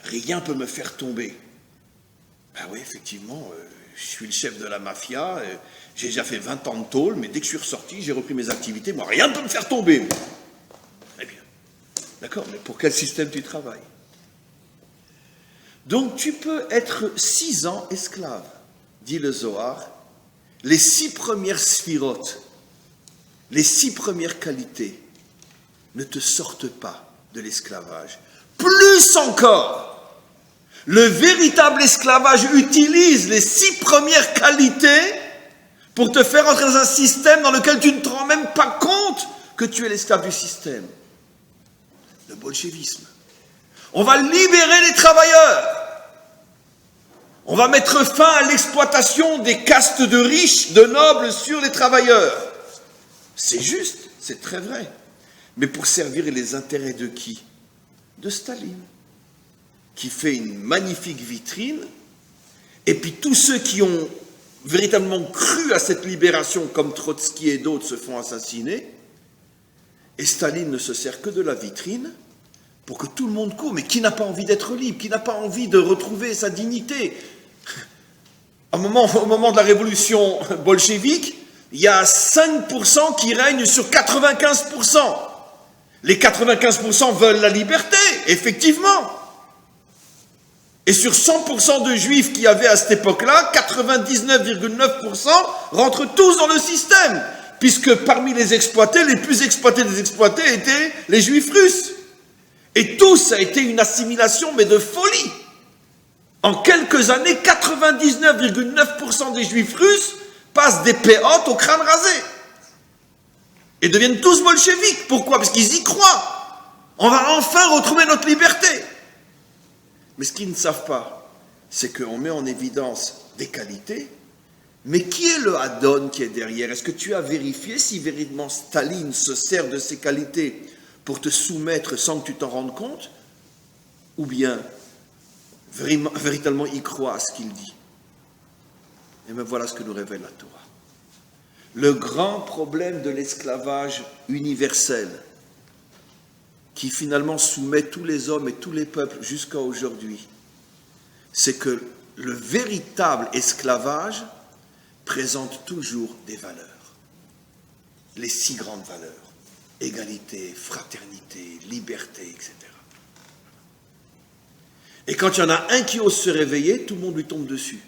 Rien ne peut me faire tomber. Ben oui, effectivement, je suis le chef de la mafia, j'ai déjà fait 20 ans de tôle, mais dès que je suis ressorti, j'ai repris mes activités, moi, rien ne peut me faire tomber. Très bien. D'accord, mais pour quel système tu travailles? Donc, tu peux être 6 ans esclave, dit le Zohar, les 6 premières sphirotes, les 6 premières qualités ne te sortent pas de l'esclavage. Plus encore, le véritable esclavage utilise les 6 premières qualités pour te faire entrer dans un système dans lequel tu ne te rends même pas compte que tu es l'esclave du système. Le bolchevisme. On va libérer les travailleurs. On va mettre fin à l'exploitation des castes de riches, de nobles sur les travailleurs. C'est juste, c'est très vrai. Mais pour servir les intérêts de qui? De Staline, qui fait une magnifique vitrine, et puis tous ceux qui ont véritablement cru à cette libération, comme Trotsky et d'autres, se font assassiner, et Staline ne se sert que de la vitrine pour que tout le monde court. Mais qui n'a pas envie d'être libre? Qui n'a pas envie de retrouver sa dignité? Au moment de la révolution bolchevique, il y a 5% qui règnent sur 95%. Les 95% veulent la liberté, effectivement. Et sur 100% de juifs qu'il y avait à cette époque-là, 99,9% rentrent tous dans le système, puisque parmi les exploités, les plus exploités des exploités étaient les juifs russes. Et tout ça a été une assimilation, mais de folie. En quelques années, 99,9% des juifs russes passent des péotes au crâne rasé. Et deviennent tous bolcheviques. Pourquoi? Parce qu'ils y croient. On va enfin retrouver notre liberté. Mais ce qu'ils ne savent pas, c'est qu'on met en évidence des qualités, mais qui est le Hadon qui est derrière? Est-ce que tu as vérifié si véritablement Staline se sert de ses qualités pour te soumettre sans que tu t'en rendes compte? Ou bien, véritablement, il croit à ce qu'il dit? Et bien voilà ce que nous révèle la Torah. Le grand problème de l'esclavage universel, qui finalement soumet tous les hommes et tous les peuples jusqu'à aujourd'hui, c'est que le véritable esclavage présente toujours des valeurs. Les 6 grandes valeurs. Égalité, fraternité, liberté, etc. Et quand il y en a un qui ose se réveiller, tout le monde lui tombe dessus.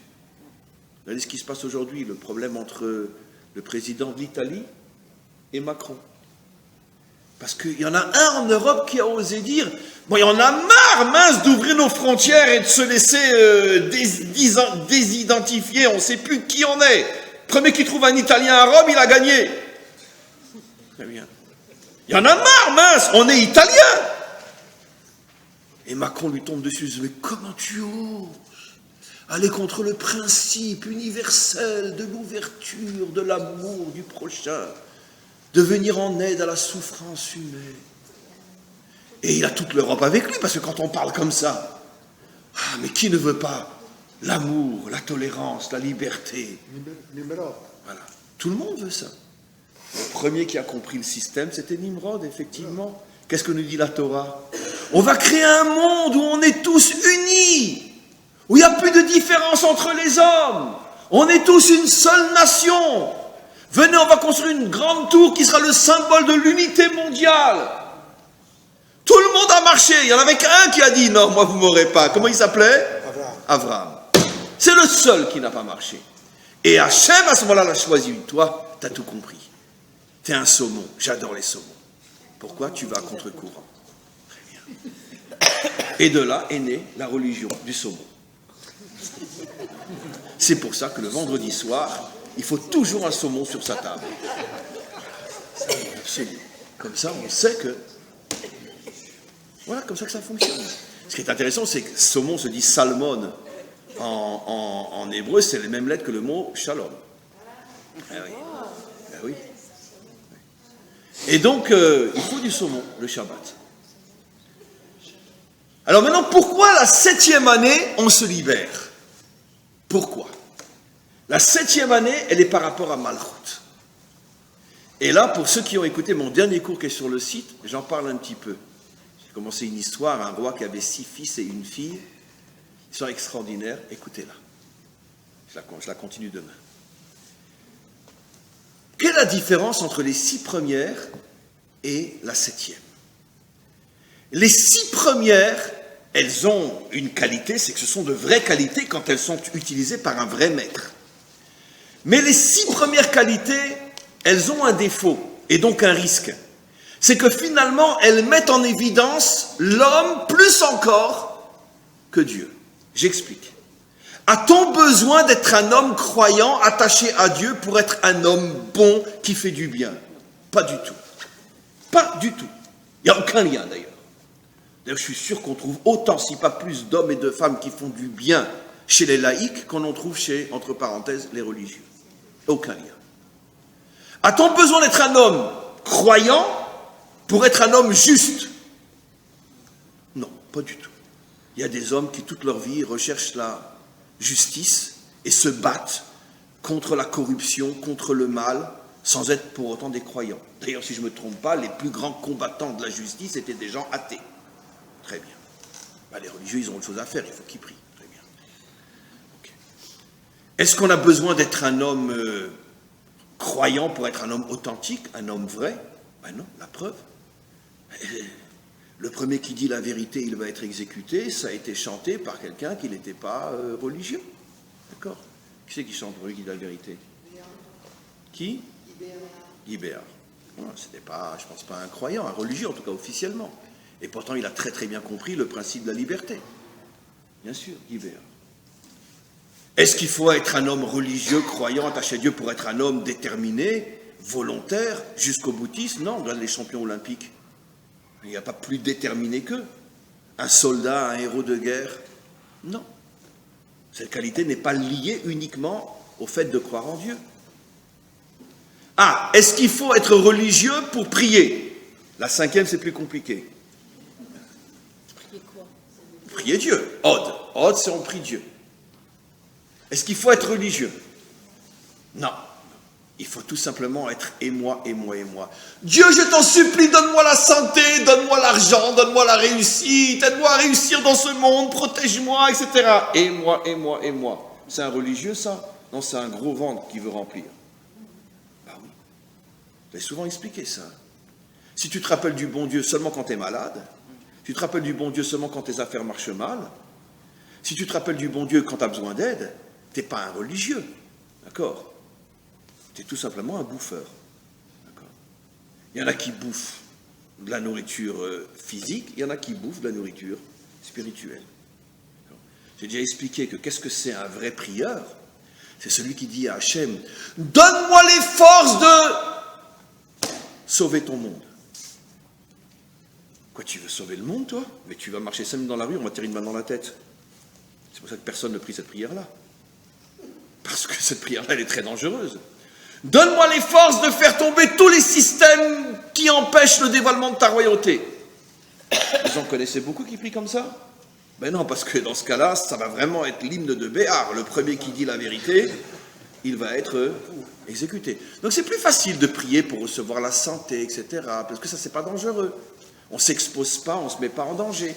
Regardez ce qui se passe aujourd'hui, le problème entre le président d'Italie et Macron. Parce qu'il y en a un en Europe qui a osé dire « Bon, il y en a marre, mince, d'ouvrir nos frontières et de se laisser désidentifier, on ne sait plus qui on est. Premier qui trouve un Italien à Rome, il a gagné. » Très bien. Il y en a marre, mince, on est Italien. Et Macron lui tombe dessus, il dit « Mais comment tu oses aller contre le principe universel de l'ouverture, de l'amour du prochain, de venir en aide à la souffrance humaine. » Et il a toute l'Europe avec lui, parce que quand on parle comme ça, mais qui ne veut pas l'amour, la tolérance, la liberté? Voilà. Tout le monde veut ça. Le premier qui a compris le système, c'était Nimrod, effectivement. Qu'est-ce que nous dit la Torah? On va créer un monde où on est tous unis, où il n'y a plus de différence entre les hommes. On est tous une seule nation. Venez, on va construire une grande tour qui sera le symbole de l'unité mondiale. Tout le monde a marché. Il n'y en avait qu'un qui a dit non, moi vous ne m'aurez pas. Comment il s'appelait? Abraham. C'est le seul qui n'a pas marché. Et Hachem, à ce moment-là, l'a choisi. Toi, tu as tout compris. Tu es un saumon. J'adore les saumons. Pourquoi? Tu vas à contre-courant. Très bien. Et de là est née la religion du saumon. C'est pour ça que le vendredi soir, il faut toujours un saumon sur sa table. Absolument. Comme ça, on sait que... Voilà, comme ça que ça fonctionne. Ce qui est intéressant, c'est que saumon se dit salmon en hébreu, c'est les mêmes lettres que le mot shalom. Eh oui. Eh oui. Et donc, il faut du saumon, le Shabbat. Alors maintenant, pourquoi la 7e année, on se libère? Pourquoi? La 7e année, elle est par rapport à Malchut. Et là, pour ceux qui ont écouté mon dernier cours qui est sur le site, j'en parle un petit peu. J'ai commencé une histoire, un roi qui avait 6 fils et une fille. Histoire extraordinaire, écoutez-la. Je la continue demain. Quelle est la différence entre les 6 premières et la 7e? Les 6 premières, elles ont une qualité, c'est que ce sont de vraies qualités quand elles sont utilisées par un vrai maître. Mais les 6 premières qualités, elles ont un défaut, et donc un risque. C'est que finalement, elles mettent en évidence l'homme plus encore que Dieu. J'explique. A-t-on besoin d'être un homme croyant, attaché à Dieu, pour être un homme bon qui fait du bien? Pas du tout. Pas du tout. Il n'y a aucun lien d'ailleurs. D'ailleurs, je suis sûr qu'on trouve autant, si pas plus, d'hommes et de femmes qui font du bien chez les laïcs qu'on en trouve chez, entre parenthèses, les religieux. Aucun lien. A-t-on besoin d'être un homme croyant pour être un homme juste? Non, pas du tout. Il y a des hommes qui, toute leur vie, recherchent la justice et se battent contre la corruption, contre le mal, sans être pour autant des croyants. D'ailleurs, si je ne me trompe pas, les plus grands combattants de la justice étaient des gens athées. Très bien. Les religieux, ils ont autre chose à faire, il faut qu'ils prient. Très bien. Okay. Est-ce qu'on a besoin d'être un homme croyant pour être un homme authentique, un homme vrai? Ben non, la preuve. Le premier qui dit la vérité, il va être exécuté. Ça a été chanté par quelqu'un qui n'était pas religieux. D'accord? Qui c'est qui chante pour lui qui dit la vérité? Qui? Guy Béard. Voilà, c'était pas, je pense pas un croyant, un religieux en tout cas officiellement. Et pourtant il a très très bien compris le principe de la liberté. Bien sûr, Guy Béard. Est-ce qu'il faut être un homme religieux, croyant, attaché à Dieu pour être un homme déterminé, volontaire, jusqu'au boutisme? Non, regarde les champions olympiques. Il n'y a pas plus déterminé qu'eux. Un soldat, un héros de guerre? Non. Cette qualité n'est pas liée uniquement au fait de croire en Dieu. Ah, est-ce qu'il faut être religieux pour prier? La cinquième, c'est plus compliqué. Prier quoi? Prier Dieu. Ode. Ode, c'est on prie Dieu. Est-ce qu'il faut être religieux? Non. Il faut tout simplement être et moi, et moi, et moi. Dieu, je t'en supplie, donne-moi la santé, donne-moi l'argent, donne-moi la réussite, aide-moi à réussir dans ce monde, protège-moi, etc. Et moi, et moi, et moi. C'est un religieux, ça? Non, c'est un gros ventre qui veut remplir. Bah oui. Vous avez souvent expliqué ça. Si tu te rappelles du bon Dieu seulement quand tu es malade, tu te rappelles du bon Dieu seulement quand tes affaires marchent mal, si tu te rappelles du bon Dieu quand tu as besoin d'aide, tu n'es pas un religieux. D'accord? Tu es tout simplement un bouffeur. D'accord? Il y en a qui bouffent de la nourriture physique, il y en a qui bouffent de la nourriture spirituelle. D'accord? J'ai déjà expliqué que qu'est-ce que c'est un vrai prieur? C'est celui qui dit à Hachem, donne-moi les forces de sauver ton monde. Quoi, tu veux sauver le monde, toi? Mais tu vas marcher 5 minutes dans la rue, on va tirer une main dans la tête. C'est pour ça que personne ne prie cette prière-là. Parce que cette prière-là, elle est très dangereuse. Donne-moi les forces de faire tomber tous les systèmes qui empêchent le dévoilement de ta royauté. Vous en connaissez beaucoup qui prient comme ça? Ben non, parce que dans ce cas-là, ça va vraiment être l'hymne de Béard. Le premier qui dit la vérité, il va être exécuté. Donc c'est plus facile de prier pour recevoir la santé, etc. Parce que ça, c'est pas dangereux. On ne s'expose pas, on ne se met pas en danger.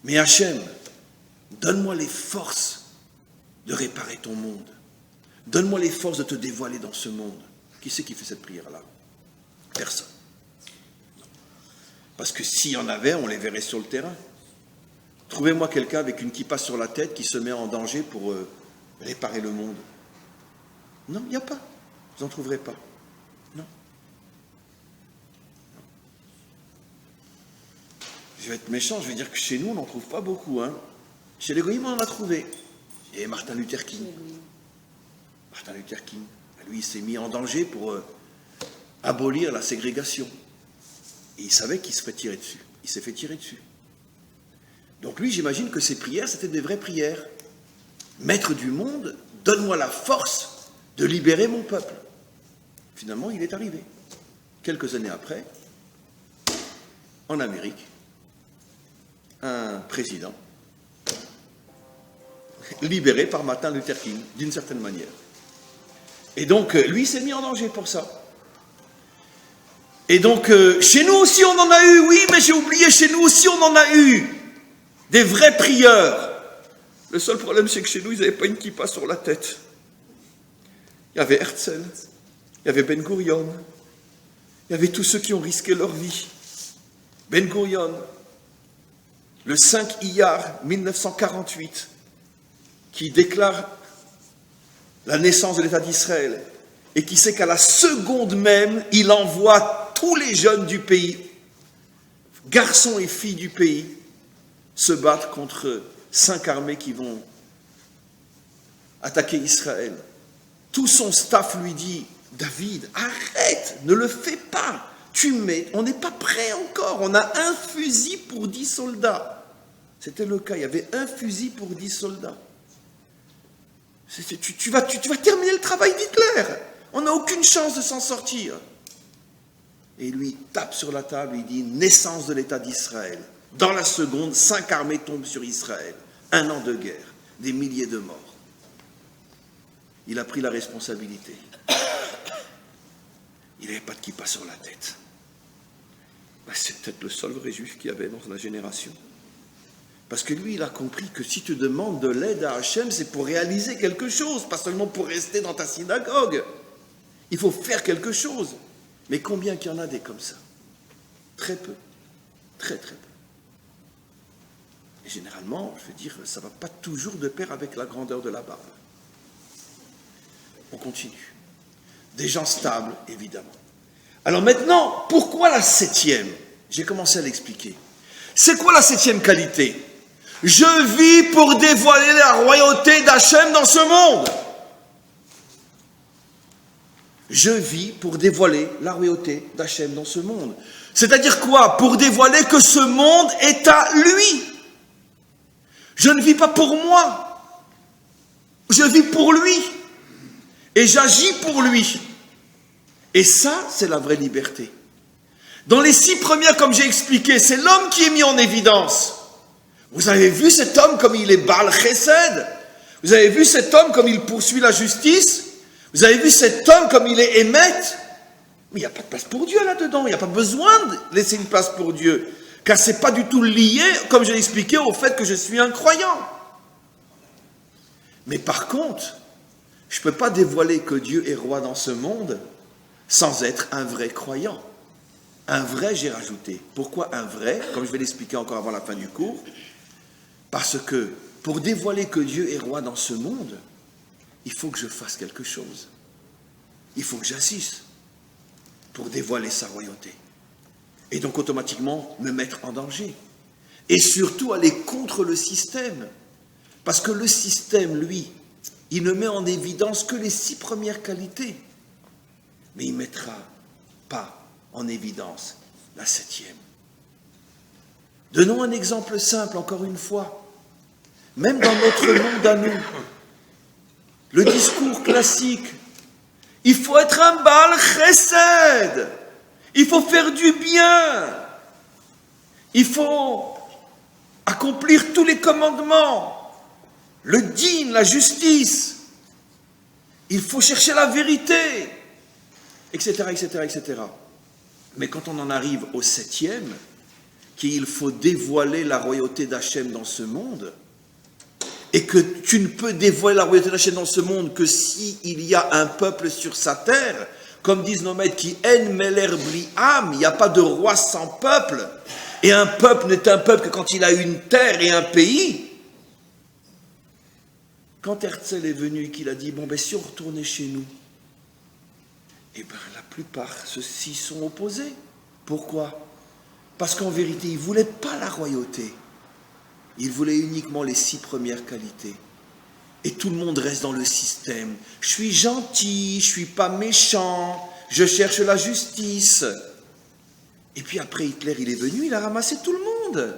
Mais Hachem, donne-moi les forces de réparer ton monde. Donne-moi les forces de te dévoiler dans ce monde. Qui c'est qui fait cette prière-là? Personne. Non. Parce que s'il y en avait, on les verrait sur le terrain. Trouvez-moi quelqu'un avec une kippa sur la tête qui se met en danger pour réparer le monde. Non, il n'y a pas. Vous n'en trouverez pas. Non. Je vais être méchant, je vais dire que chez nous, on n'en trouve pas beaucoup. Hein. Chez les goïms, on en a trouvé. Et Martin Luther King. Martin Luther King, lui, il s'est mis en danger pour abolir la ségrégation. Et il savait qu'il se ferait tirer dessus. Il s'est fait tirer dessus. Donc lui, j'imagine que ses prières, c'était des vraies prières. Maître du monde, donne-moi la force de libérer mon peuple. Finalement, il est arrivé. Quelques années après, en Amérique, un président libéré par Martin Luther King, d'une certaine manière. Et donc, lui, il s'est mis en danger pour ça. Et donc, chez nous aussi, on en a eu, oui, mais j'ai oublié, chez nous aussi, on en a eu des vrais prieurs. Le seul problème, c'est que chez nous, ils n'avaient pas une kippa sur la tête. Il y avait Herzl, il y avait Ben Gurion, il y avait tous ceux qui ont risqué leur vie. Ben Gurion, le 5 Iyar 1948, qui déclare la naissance de l'État d'Israël, et qui sait qu'à la seconde même, il envoie tous les jeunes du pays, garçons et filles du pays, se battre contre 5 armées qui vont attaquer Israël. Tout son staff lui dit, David, arrête, ne le fais pas, on n'est pas prêt encore, on a un fusil pour 10 soldats. C'était le cas, il y avait un fusil pour 10 soldats. Tu vas terminer le travail d'Hitler. On n'a aucune chance de s'en sortir. Et lui tape sur la table, il dit, naissance de l'État d'Israël. Dans la seconde, 5 armées tombent sur Israël. 1 an de guerre, des milliers de morts. Il a pris la responsabilité. Il n'avait pas de kippa sur la tête. C'est peut-être le seul vrai juif qu'il y avait dans la génération. Parce que lui, il a compris que si tu demandes de l'aide à Hachem, c'est pour réaliser quelque chose, pas seulement pour rester dans ta synagogue. Il faut faire quelque chose. Mais combien qu'il y en a des comme ça? Très peu. Très, très peu. Et généralement, je veux dire, ça ne va pas toujours de pair avec la grandeur de la barbe. On continue. Des gens stables, évidemment. Alors maintenant, pourquoi la 7e? J'ai commencé à l'expliquer. C'est quoi la 7e qualité? Je vis pour dévoiler la royauté d'Hachem dans ce monde. Je vis pour dévoiler la royauté d'Hachem dans ce monde. C'est-à-dire quoi? Pour dévoiler que ce monde est à lui. Je ne vis pas pour moi. Je vis pour lui. Et j'agis pour lui. Et ça, c'est la vraie liberté. Dans les 6 premières, comme j'ai expliqué, c'est l'homme qui est mis en évidence. Vous avez vu cet homme comme il est Baal Chesed? Vous avez vu cet homme comme il poursuit la justice? Vous avez vu cet homme comme il est Émet? Mais il n'y a pas de place pour Dieu là-dedans. Il n'y a pas besoin de laisser une place pour Dieu. Car ce n'est pas du tout lié, comme je l'ai expliqué, au fait que je suis un croyant. Mais par contre, je ne peux pas dévoiler que Dieu est roi dans ce monde sans être un vrai croyant. Un vrai, j'ai rajouté. Pourquoi un vrai? Comme je vais l'expliquer encore avant la fin du cours. Parce que pour dévoiler que Dieu est roi dans ce monde, il faut que je fasse quelque chose. Il faut que j'agisse pour dévoiler sa royauté. Et donc automatiquement me mettre en danger. Et surtout aller contre le système. Parce que le système, lui, il ne met en évidence que les 6 premières qualités. Mais il ne mettra pas en évidence la 7e. Donnons un exemple simple, encore une fois. Même dans notre monde à nous, le discours classique, il faut être un Baal Chesed, il faut faire du bien, il faut accomplir tous les commandements, le din, la justice, il faut chercher la vérité, etc., etc., etc. Mais quand on en arrive au 7e, qu'il faut dévoiler la royauté d'Hachem dans ce monde, et que tu ne peux dévoiler la royauté d'Hachem dans ce monde que s'il y a un peuple sur sa terre, comme disent nos maîtres, qui en meler bli'am, il n'y a pas de roi sans peuple, et un peuple n'est un peuple que quand il a une terre et un pays. Quand Herzl est venu et qu'il a dit, bon ben si on retournait chez nous, eh bien la plupart, ceux-ci sont opposés. Pourquoi? Parce qu'en vérité, ils ne voulaient pas la royauté. Ils voulaient uniquement les 6 premières qualités. Et tout le monde reste dans le système. Je suis gentil, je ne suis pas méchant, je cherche la justice. Et puis après Hitler, il est venu, il a ramassé tout le monde.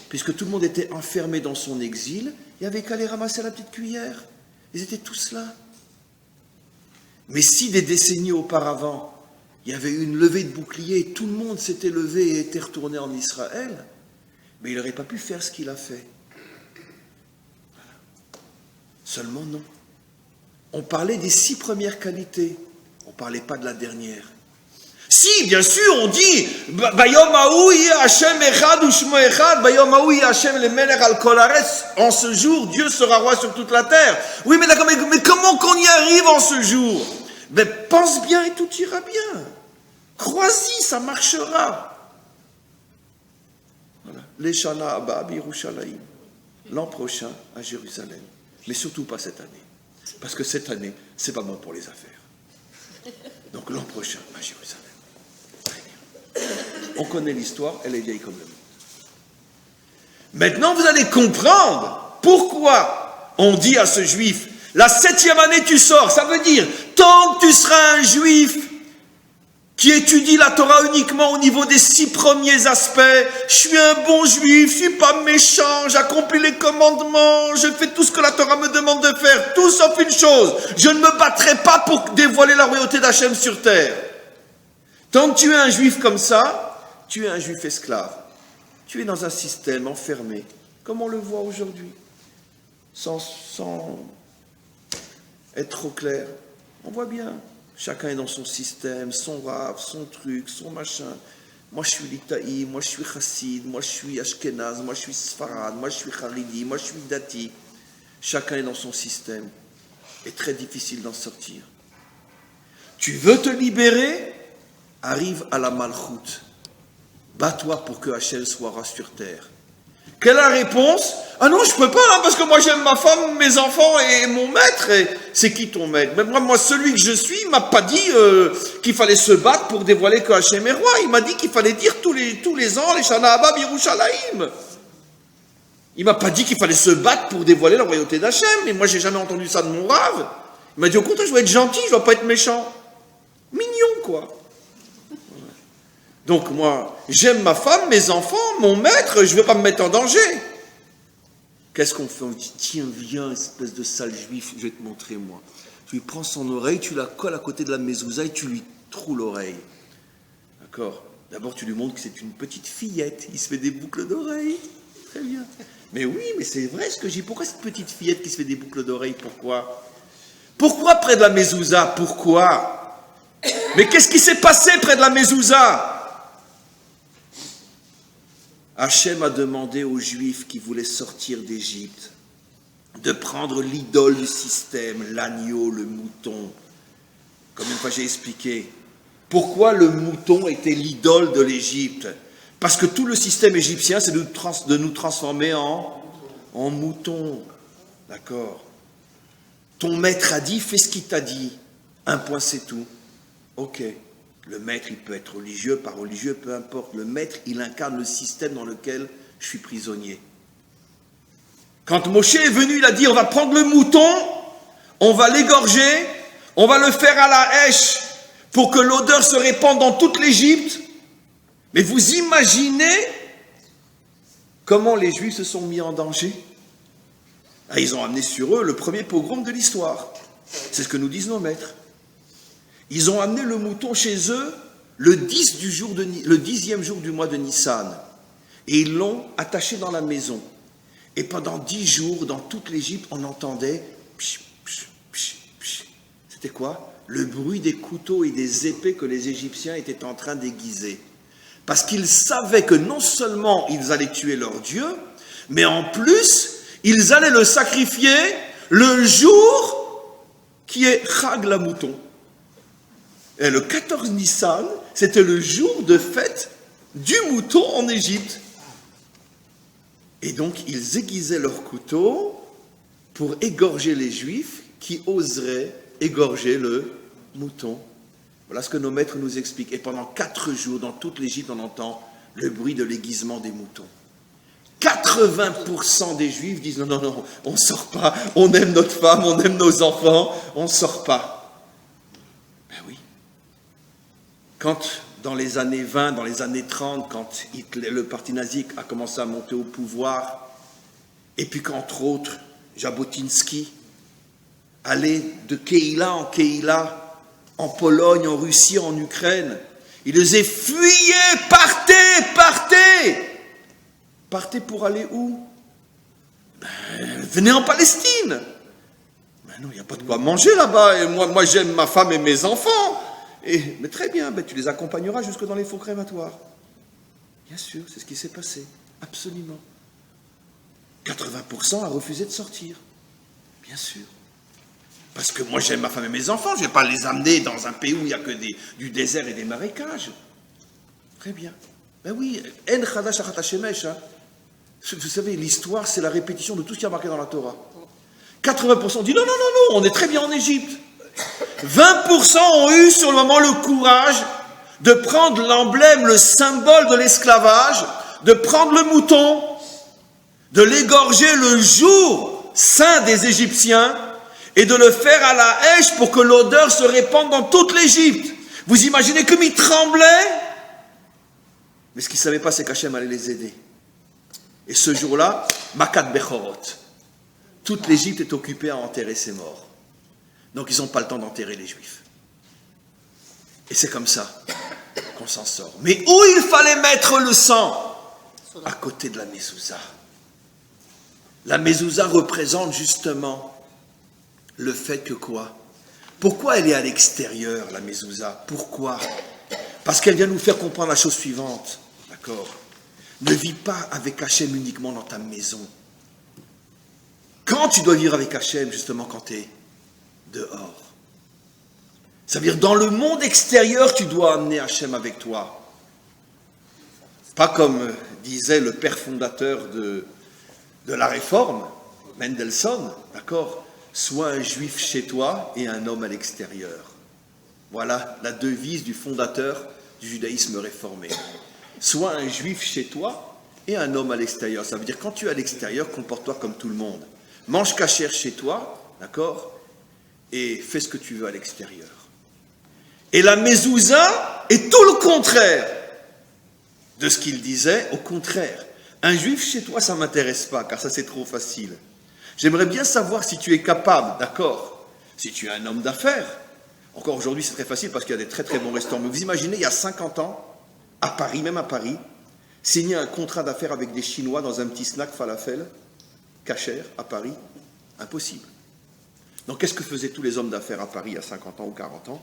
Puisque tout le monde était enfermé dans son exil, il n'y avait qu'à les ramasser à la petite cuillère. Ils étaient tous là. Mais si des décennies auparavant, il y avait eu une levée de bouclier, et tout le monde s'était levé et était retourné en Israël, mais il n'aurait pas pu faire ce qu'il a fait. Voilà. Seulement non. On parlait des 6 premières qualités, on ne parlait pas de la dernière. Si, bien sûr, on dit Bayom Haou Hashem Echad Ushmo Echad, Bayom Haou Hashem le Melech al Kol Haaretz. En ce jour, Dieu sera roi sur toute la terre. Oui, mais d'accord, mais comment qu'on y arrive en ce jour? Ben, pense bien et tout ira bien. Crois-y, ça marchera. Voilà. L'Eshana Abba Birushalayim. L'an prochain à Jérusalem. Mais surtout pas cette année. Parce que cette année, c'est pas bon pour les affaires. Donc l'an prochain à Jérusalem. Très bien. On connaît l'histoire, elle est vieille comme le monde. Maintenant, vous allez comprendre pourquoi on dit à ce juif, la 7e année tu sors. Ça veut dire, tant que tu seras un juif qui étudie la Torah uniquement au niveau des 6 premiers aspects, je suis un bon juif, je suis pas méchant, j'accomplis les commandements, je fais tout ce que la Torah me demande de faire, tout sauf une chose, je ne me battrai pas pour dévoiler la royauté d'Hachem sur terre. Tant que tu es un juif comme ça, tu es un juif esclave. Tu es dans un système enfermé, comme on le voit aujourd'hui, sans être trop clair. On voit bien. Chacun est dans son système, son rave, son truc, son machin. Moi je suis Litaï, moi je suis Chassid, moi je suis Ashkenaz, moi je suis Sfarad, moi je suis Haridi, moi je suis Dati. Chacun est dans son système. Et très difficile d'en sortir. Tu veux te libérer? Arrive à la Malchoute. bats-toi pour que Hachem soit roi sur terre. Quelle est la réponse? Ah non, je peux pas, hein, parce que moi j'aime ma femme, mes enfants et mon maître. Et c'est qui ton maître? Mais moi, celui que je suis, il m'a pas dit qu'il fallait se battre pour dévoiler que Hachem est roi. Il m'a dit qu'il fallait dire tous les ans les Shana Haba Birushalayim. Il m'a pas dit qu'il fallait se battre pour dévoiler la royauté d'Hachem. Mais moi, j'ai jamais entendu ça de mon rave. Il m'a dit au contraire, je dois être gentil, je dois pas être méchant. Mignon, quoi. Donc moi, j'aime ma femme, mes enfants, mon maître, je ne vais pas me mettre en danger. Qu'est-ce qu'on fait? On dit, tiens, viens, espèce de sale juif, je vais te montrer, moi. Tu lui prends son oreille, tu la colles à côté de la mezouza et tu lui troues l'oreille. D'accord? D'abord, tu lui montres que c'est une petite fillette. Il se fait des boucles d'oreilles. Très bien. Mais oui, mais c'est vrai ce que j'ai. Pourquoi cette petite fillette qui se fait des boucles d'oreilles? Pourquoi? Pourquoi près de la mezouza? Pourquoi? Mais qu'est-ce qui s'est passé près de la mezouza? Hachem a demandé aux Juifs qui voulaient sortir d'Égypte de prendre l'idole du système, l'agneau, le mouton. Comme une fois j'ai expliqué, pourquoi le mouton était l'idole de l'Égypte? Parce que tout le système égyptien, c'est de nous transformer en mouton. D'accord? Ton maître a dit, fais ce qu'il t'a dit. Un point, c'est tout. Ok. Le maître, il peut être religieux, pas religieux, peu importe. Le maître, il incarne le système dans lequel je suis prisonnier. Quand Moshe est venu, il a dit, on va prendre le mouton, on va l'égorger, on va le faire à la hache pour que l'odeur se répande dans toute l'Égypte. Mais vous imaginez comment les Juifs se sont mis en danger? Ah, ils ont amené sur eux le premier pogrom de l'histoire. C'est ce que nous disent nos maîtres. Ils ont amené le mouton chez eux le 10e jour du mois de Nissan. Et ils l'ont attaché dans la maison. Et pendant 10 jours, dans toute l'Égypte, on entendait psh, psh, psh, psh. C'était quoi? Le bruit des couteaux et des épées que les Égyptiens étaient en train d'aiguiser. Parce qu'ils savaient que non seulement ils allaient tuer leur Dieu, mais en plus, ils allaient le sacrifier le jour qui est Chag la mouton. Et le 14 Nissan, c'était le jour de fête du mouton en Égypte. Et donc, ils aiguisaient leurs couteaux pour égorger les Juifs qui oseraient égorger le mouton. Voilà ce que nos maîtres nous expliquent. Et pendant 4 jours, dans toute l'Égypte, on entend le bruit de l'aiguisement des moutons. 80% des Juifs disent non, on ne sort pas, on aime notre femme, on aime nos enfants, on ne sort pas. Ben oui. Quand, dans les années 20, dans les années 30, quand Hitler, le parti nazi a commencé à monter au pouvoir, et puis qu'entre autres, Jabotinsky allait de Keïla en Keïla, en Pologne, en Russie, en Ukraine, il les disait, fuyez, partez, partez! Partez pour aller où? Venez en Palestine. Ben non, il n'y a pas de quoi manger là-bas. Et moi j'aime ma femme et mes enfants. Mais très bien, tu les accompagneras jusque dans les faux crématoires. Bien sûr, c'est ce qui s'est passé. Absolument. 80% a refusé de sortir. Bien sûr. Parce que moi j'aime ma femme et mes enfants. Je ne vais pas les amener dans un pays où il n'y a que du désert et des marécages. Très bien. Ben oui, En Chadash Achat Hashemesh, hein. Vous savez, l'histoire, c'est la répétition de tout ce qui est marqué dans la Torah. 80% dit non, on est très bien en Égypte. 20% ont eu sur le moment le courage de prendre l'emblème, le symbole de l'esclavage, de prendre le mouton, de l'égorger le jour saint des Égyptiens et de le faire à la hache pour que l'odeur se répande dans toute l'Égypte. Vous imaginez comme ils tremblaient? Mais ce qu'ils ne savaient pas, c'est qu'Hachem allait les aider. Et ce jour-là, Makat Bechorot, toute l'Égypte est occupée à enterrer ses morts. Donc ils n'ont pas le temps d'enterrer les Juifs. Et c'est comme ça qu'on s'en sort. Mais où il fallait mettre le sang? À côté de la mezouza. La mezouza représente justement le fait que quoi? Pourquoi elle est à l'extérieur, la mezouza? Pourquoi? Parce qu'elle vient nous faire comprendre la chose suivante. D'accord? Ne vis pas avec Hachem uniquement dans ta maison. Quand tu dois vivre avec Hachem, justement, quand tu es dehors. Ça veut dire, dans le monde extérieur, tu dois amener Hachem avec toi. Pas comme disait le père fondateur de la Réforme, Mendelssohn, d'accord? Sois un juif chez toi et un homme à l'extérieur. Voilà la devise du fondateur du judaïsme réformé. Sois un juif chez toi et un homme à l'extérieur. Ça veut dire quand tu es à l'extérieur, comporte-toi comme tout le monde. Mange cachère chez toi, d'accord? Et fais ce que tu veux à l'extérieur. Et la mezouza est tout le contraire de ce qu'il disait. Au contraire, un juif chez toi, ça ne m'intéresse pas, car ça c'est trop facile. J'aimerais bien savoir si tu es capable, d'accord? Si tu es un homme d'affaires. Encore aujourd'hui, c'est très facile parce qu'il y a des très très bons restaurants. Mais vous imaginez, il y a 50 ans, à Paris, même à Paris, signer un contrat d'affaires avec des Chinois dans un petit snack falafel, cachère, à Paris? Impossible. Donc qu'est-ce que faisaient tous les hommes d'affaires à Paris il y a 50 ans ou 40 ans?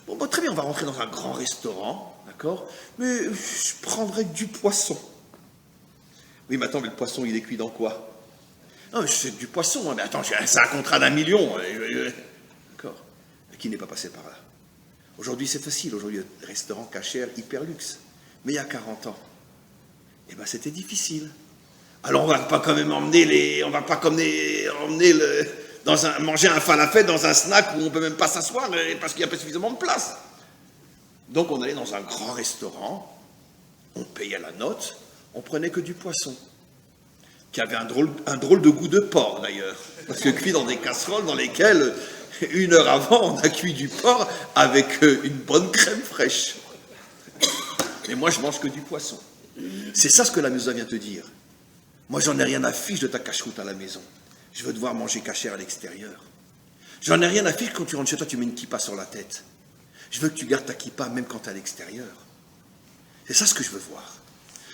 Bon, très bien, on va rentrer dans un grand restaurant, d'accord? Mais je prendrai du poisson. Oui, mais attends, mais le poisson, il est cuit dans quoi? Non, c'est du poisson, hein, mais attends, c'est un contrat d'1 million. D'accord? Qui n'est pas passé par là? Aujourd'hui, c'est facile. Aujourd'hui, le restaurant cachère hyper luxe. Mais il y a 40 ans, eh ben, c'était difficile. Alors, on va pas quand même on va pas manger un falafel dans un snack où on peut même pas s'asseoir parce qu'il n'y a pas suffisamment de place. Donc, on allait dans un grand restaurant, on payait à la note, on prenait que du poisson, qui avait un drôle de goût de porc d'ailleurs, parce que cuit dans des casseroles dans lesquelles 1 heure avant, on a cuit du porc avec une bonne crème fraîche. Mais moi, je mange que du poisson. C'est ça ce que la mezouza vient te dire. Moi, j'en ai rien à fiche de ta cacheroute à la maison. Je veux devoir manger cachère à l'extérieur. J'en ai rien à fiche quand tu rentres chez toi, tu mets une kippa sur la tête. Je veux que tu gardes ta kippa même quand tu es à l'extérieur. C'est ça ce que je veux voir.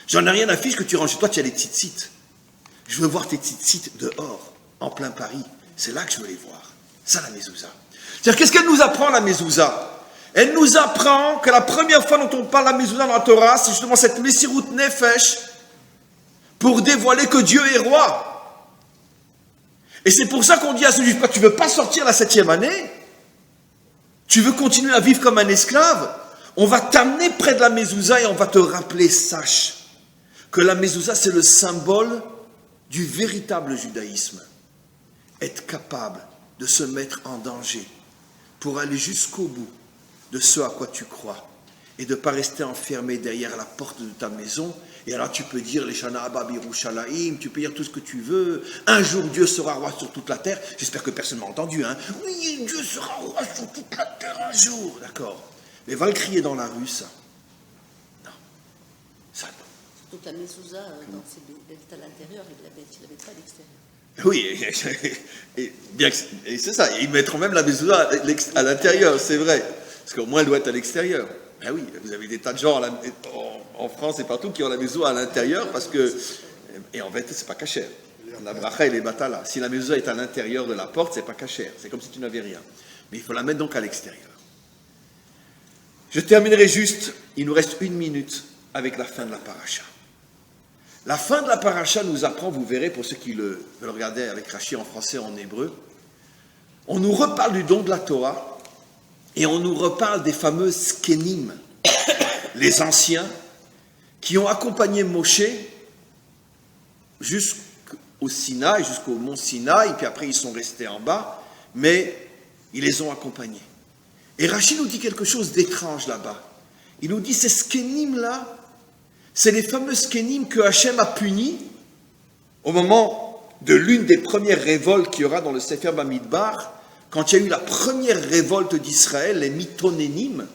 J'en ai rien à fiche que tu rentres chez toi, tu as les tzitzit. Je veux voir tes tzitzit dehors, en plein Paris. C'est là que je veux les voir. Ça, la mezouza. C'est-à-dire, qu'est-ce qu'elle nous apprend, la mezouza? Elle nous apprend que la première fois dont on parle la mezouza dans la Torah, c'est justement cette messirut nefesh pour dévoiler que Dieu est roi. Et c'est pour ça qu'on dit à ce juif, tu ne veux pas sortir la 7e année? Tu veux continuer à vivre comme un esclave? On va t'amener près de la mezouza et on va te rappeler, sache, que la mezouza, c'est le symbole du véritable judaïsme. Être capable de se mettre en danger pour aller jusqu'au bout de ce à quoi tu crois et de ne pas rester enfermé derrière la porte de ta maison. Et alors tu peux dire les Shana Abba Birushalayim, tu peux dire tout ce que tu veux. Un jour Dieu sera roi sur toute la terre. J'espère que personne ne m'a entendu, hein. Oui, Dieu sera roi sur toute la terre un jour, d'accord. Mais va le crier dans la rue, ça. Non, ça non. Surtout que la mezouza, elle est à l'intérieur et la bête, tu ne la mets pas à l'extérieur. Oui, et c'est ça, ils mettront même la mezouza à l'intérieur, c'est vrai, parce qu'au moins elle doit être à l'extérieur. Ben oui, vous avez des tas de gens en France et partout qui ont la mezouza à l'intérieur, parce que, et en fait, c'est pas cachère. La bracha et les batala. Si la mezouza est à l'intérieur de la porte, c'est pas cachère, c'est comme si tu n'avais rien. Mais il faut la mettre donc à l'extérieur. Je terminerai juste, il nous reste 1 minute avec la fin de la paracha. La fin de la paracha nous apprend, vous verrez, pour ceux qui veulent regarder avec Rachi en français, en hébreu, on nous reparle du don de la Torah et on nous reparle des fameux skenim, les anciens, qui ont accompagné Moshe jusqu'au Sinaï, jusqu'au mont Sinaï, puis après ils sont restés en bas, mais ils les ont accompagnés. Et Rachi nous dit quelque chose d'étrange là-bas. Il nous dit, ces skenim-là, c'est les fameux skenim que Hachem a punis au moment de l'une des premières révoltes qu'il y aura dans le Sefer Bamidbar, quand il y a eu la première révolte d'Israël, les Mitonénim,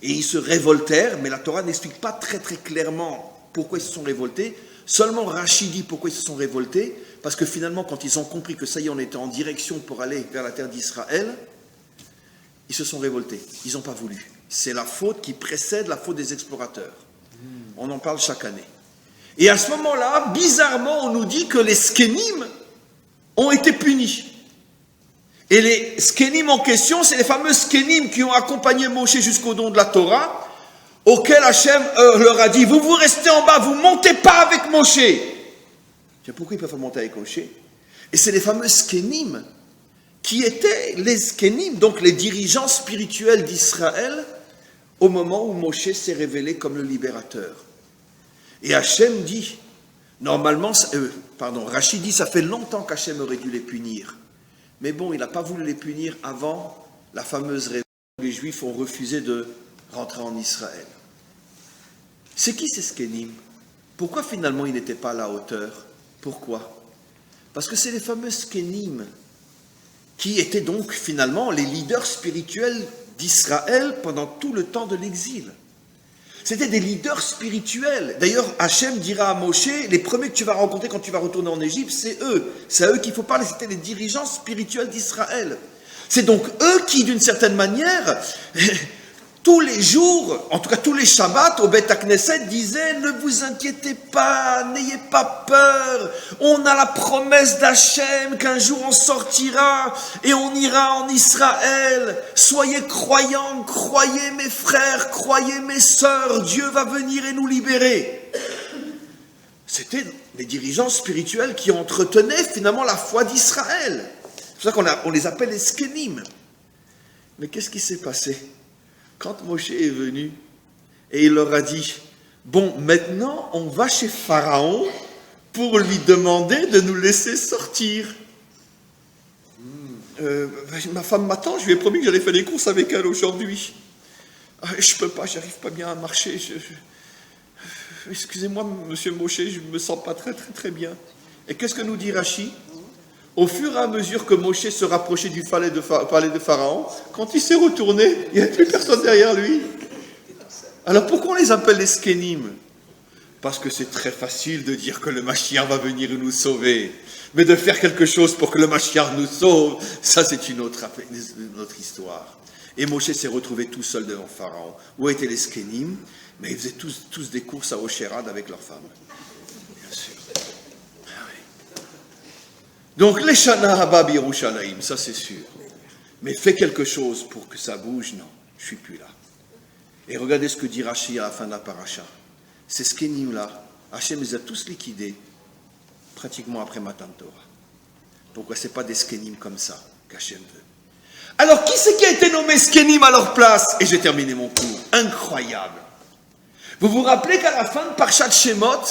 et ils se révoltèrent, mais la Torah n'explique pas très très clairement pourquoi ils se sont révoltés. Seulement Rachi dit pourquoi ils se sont révoltés, parce que finalement, quand ils ont compris que ça y est, on était en direction pour aller vers la terre d'Israël, ils se sont révoltés, ils n'ont pas voulu. C'est la faute qui précède la faute des explorateurs. On en parle chaque année. Et à ce moment-là, bizarrement, on nous dit que les skenim ont été punis. Et les skenim en question, c'est les fameux skenim qui ont accompagné Moshe jusqu'au don de la Torah, auquel Hachem leur a dit, vous restez en bas, vous ne montez pas avec Moshe. Tiens, pourquoi ils peuvent pas monter avec Moshe? Et c'est les fameux skenim qui étaient les skenim, donc les dirigeants spirituels d'Israël, au moment où Moshe s'est révélé comme le libérateur. Et Hachem dit, normalement, Rachi dit, ça fait longtemps qu'Hachem aurait dû les punir. Mais bon, il n'a pas voulu les punir avant la fameuse révolte où les Juifs ont refusé de rentrer en Israël. C'est qui ces Skenim? Pourquoi finalement ils n'étaient pas à la hauteur? Pourquoi? Parce que c'est les fameux Skenim qui étaient donc finalement les leaders spirituels d'Israël pendant tout le temps de l'exil. C'était des leaders spirituels. D'ailleurs, Hachem dira à Moshe, les premiers que tu vas rencontrer quand tu vas retourner en Égypte, c'est eux. C'est à eux qu'il faut parler, c'était les dirigeants spirituels d'Israël. C'est donc eux qui, d'une certaine manière, tous les jours, en tout cas tous les Shabbats, au Beth Knesset, disaient « Ne vous inquiétez pas, n'ayez pas peur, on a la promesse d'Hachem qu'un jour on sortira et on ira en Israël. Soyez croyants, croyez mes frères, croyez mes sœurs, Dieu va venir et nous libérer. » C'était les dirigeants spirituels qui entretenaient finalement la foi d'Israël. C'est pour ça qu'on les appelle les Skenim. Mais qu'est-ce qui s'est passé? Quand Moshe est venu et il leur a dit, bon, maintenant on va chez Pharaon pour lui demander de nous laisser sortir. Ma femme m'attend, je lui ai promis que j'allais faire des courses avec elle aujourd'hui. Je peux pas, j'arrive pas bien à marcher. Excusez-moi, monsieur Moshe, je me sens pas très bien. Et qu'est-ce que nous dit Rachi? Au fur et à mesure que Moshe se rapprochait du palais de Pharaon, quand il s'est retourné, il n'y avait plus personne derrière lui. Alors pourquoi on les appelle les Skenim? Parce que c'est très facile de dire que le Mashiach va venir nous sauver. Mais de faire quelque chose pour que le Mashiach nous sauve, ça c'est une autre histoire. Et Moshe s'est retrouvé tout seul devant Pharaon. Où étaient les Skenim? Mais ils faisaient tous des courses à Osherad avec leurs femmes. Bien sûr. Donc, les Shana Haba Birushalayim, ça c'est sûr. Mais fais quelque chose pour que ça bouge, non, je ne suis plus là. Et regardez ce que dit Rachi à la fin de la paracha. Ces Skenim-là, Hachem les a tous liquidés, pratiquement après Matan Torah. Pourquoi ce n'est pas des Skenim comme ça qu'Hachem veut? Alors, qui c'est qui a été nommé Skenim à leur place? Et j'ai terminé mon cours. Incroyable. Vous vous rappelez qu'à la fin de Parshat Shemot,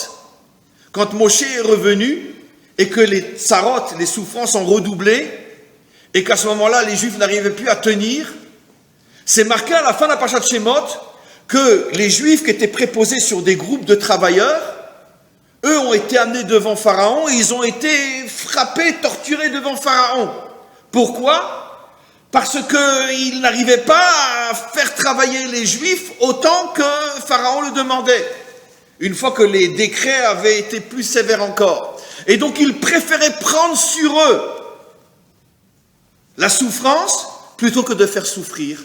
quand Moshe est revenu, et que les tsarotes, les souffrances ont redoublé, et qu'à ce moment-là, les Juifs n'arrivaient plus à tenir, c'est marqué à la fin de la Parashat Shemot que les Juifs qui étaient préposés sur des groupes de travailleurs, eux ont été amenés devant Pharaon et ils ont été frappés, torturés devant Pharaon. Pourquoi? Parce qu'ils n'arrivaient pas à faire travailler les Juifs autant que Pharaon le demandait, une fois que les décrets avaient été plus sévères encore. Et donc, ils préféraient prendre sur eux la souffrance plutôt que de faire souffrir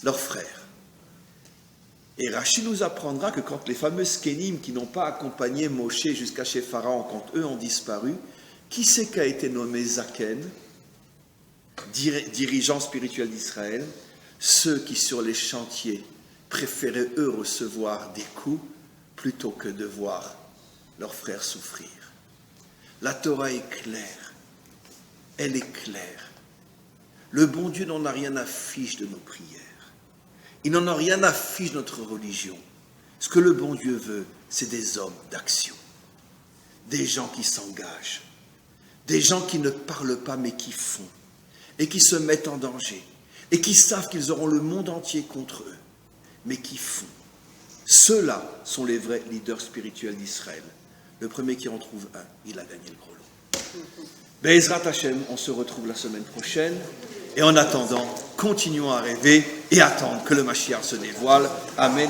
leurs frères. Et Rachi nous apprendra que quand les fameux Skenim qui n'ont pas accompagné Moshe jusqu'à chez Pharaon, quand eux ont disparu, qui c'est qui a été nommé Zaken, dirigeant spirituel d'Israël? Ceux qui sur les chantiers préféraient eux recevoir des coups plutôt que de voir leurs frères souffrir. La Torah est claire, elle est claire. Le bon Dieu n'en a rien à fiche de nos prières. Il n'en a rien à fiche de notre religion. Ce que le bon Dieu veut, c'est des hommes d'action, des gens qui s'engagent, des gens qui ne parlent pas mais qui font, et qui se mettent en danger, et qui savent qu'ils auront le monde entier contre eux, mais qui font. Ceux-là sont les vrais leaders spirituels d'Israël. Le premier qui en trouve un, il a gagné le gros lot. Be'ezrat Hashem, on se retrouve la semaine prochaine. Et en attendant, continuons à rêver et attendre que le Mashiach se dévoile. Amen.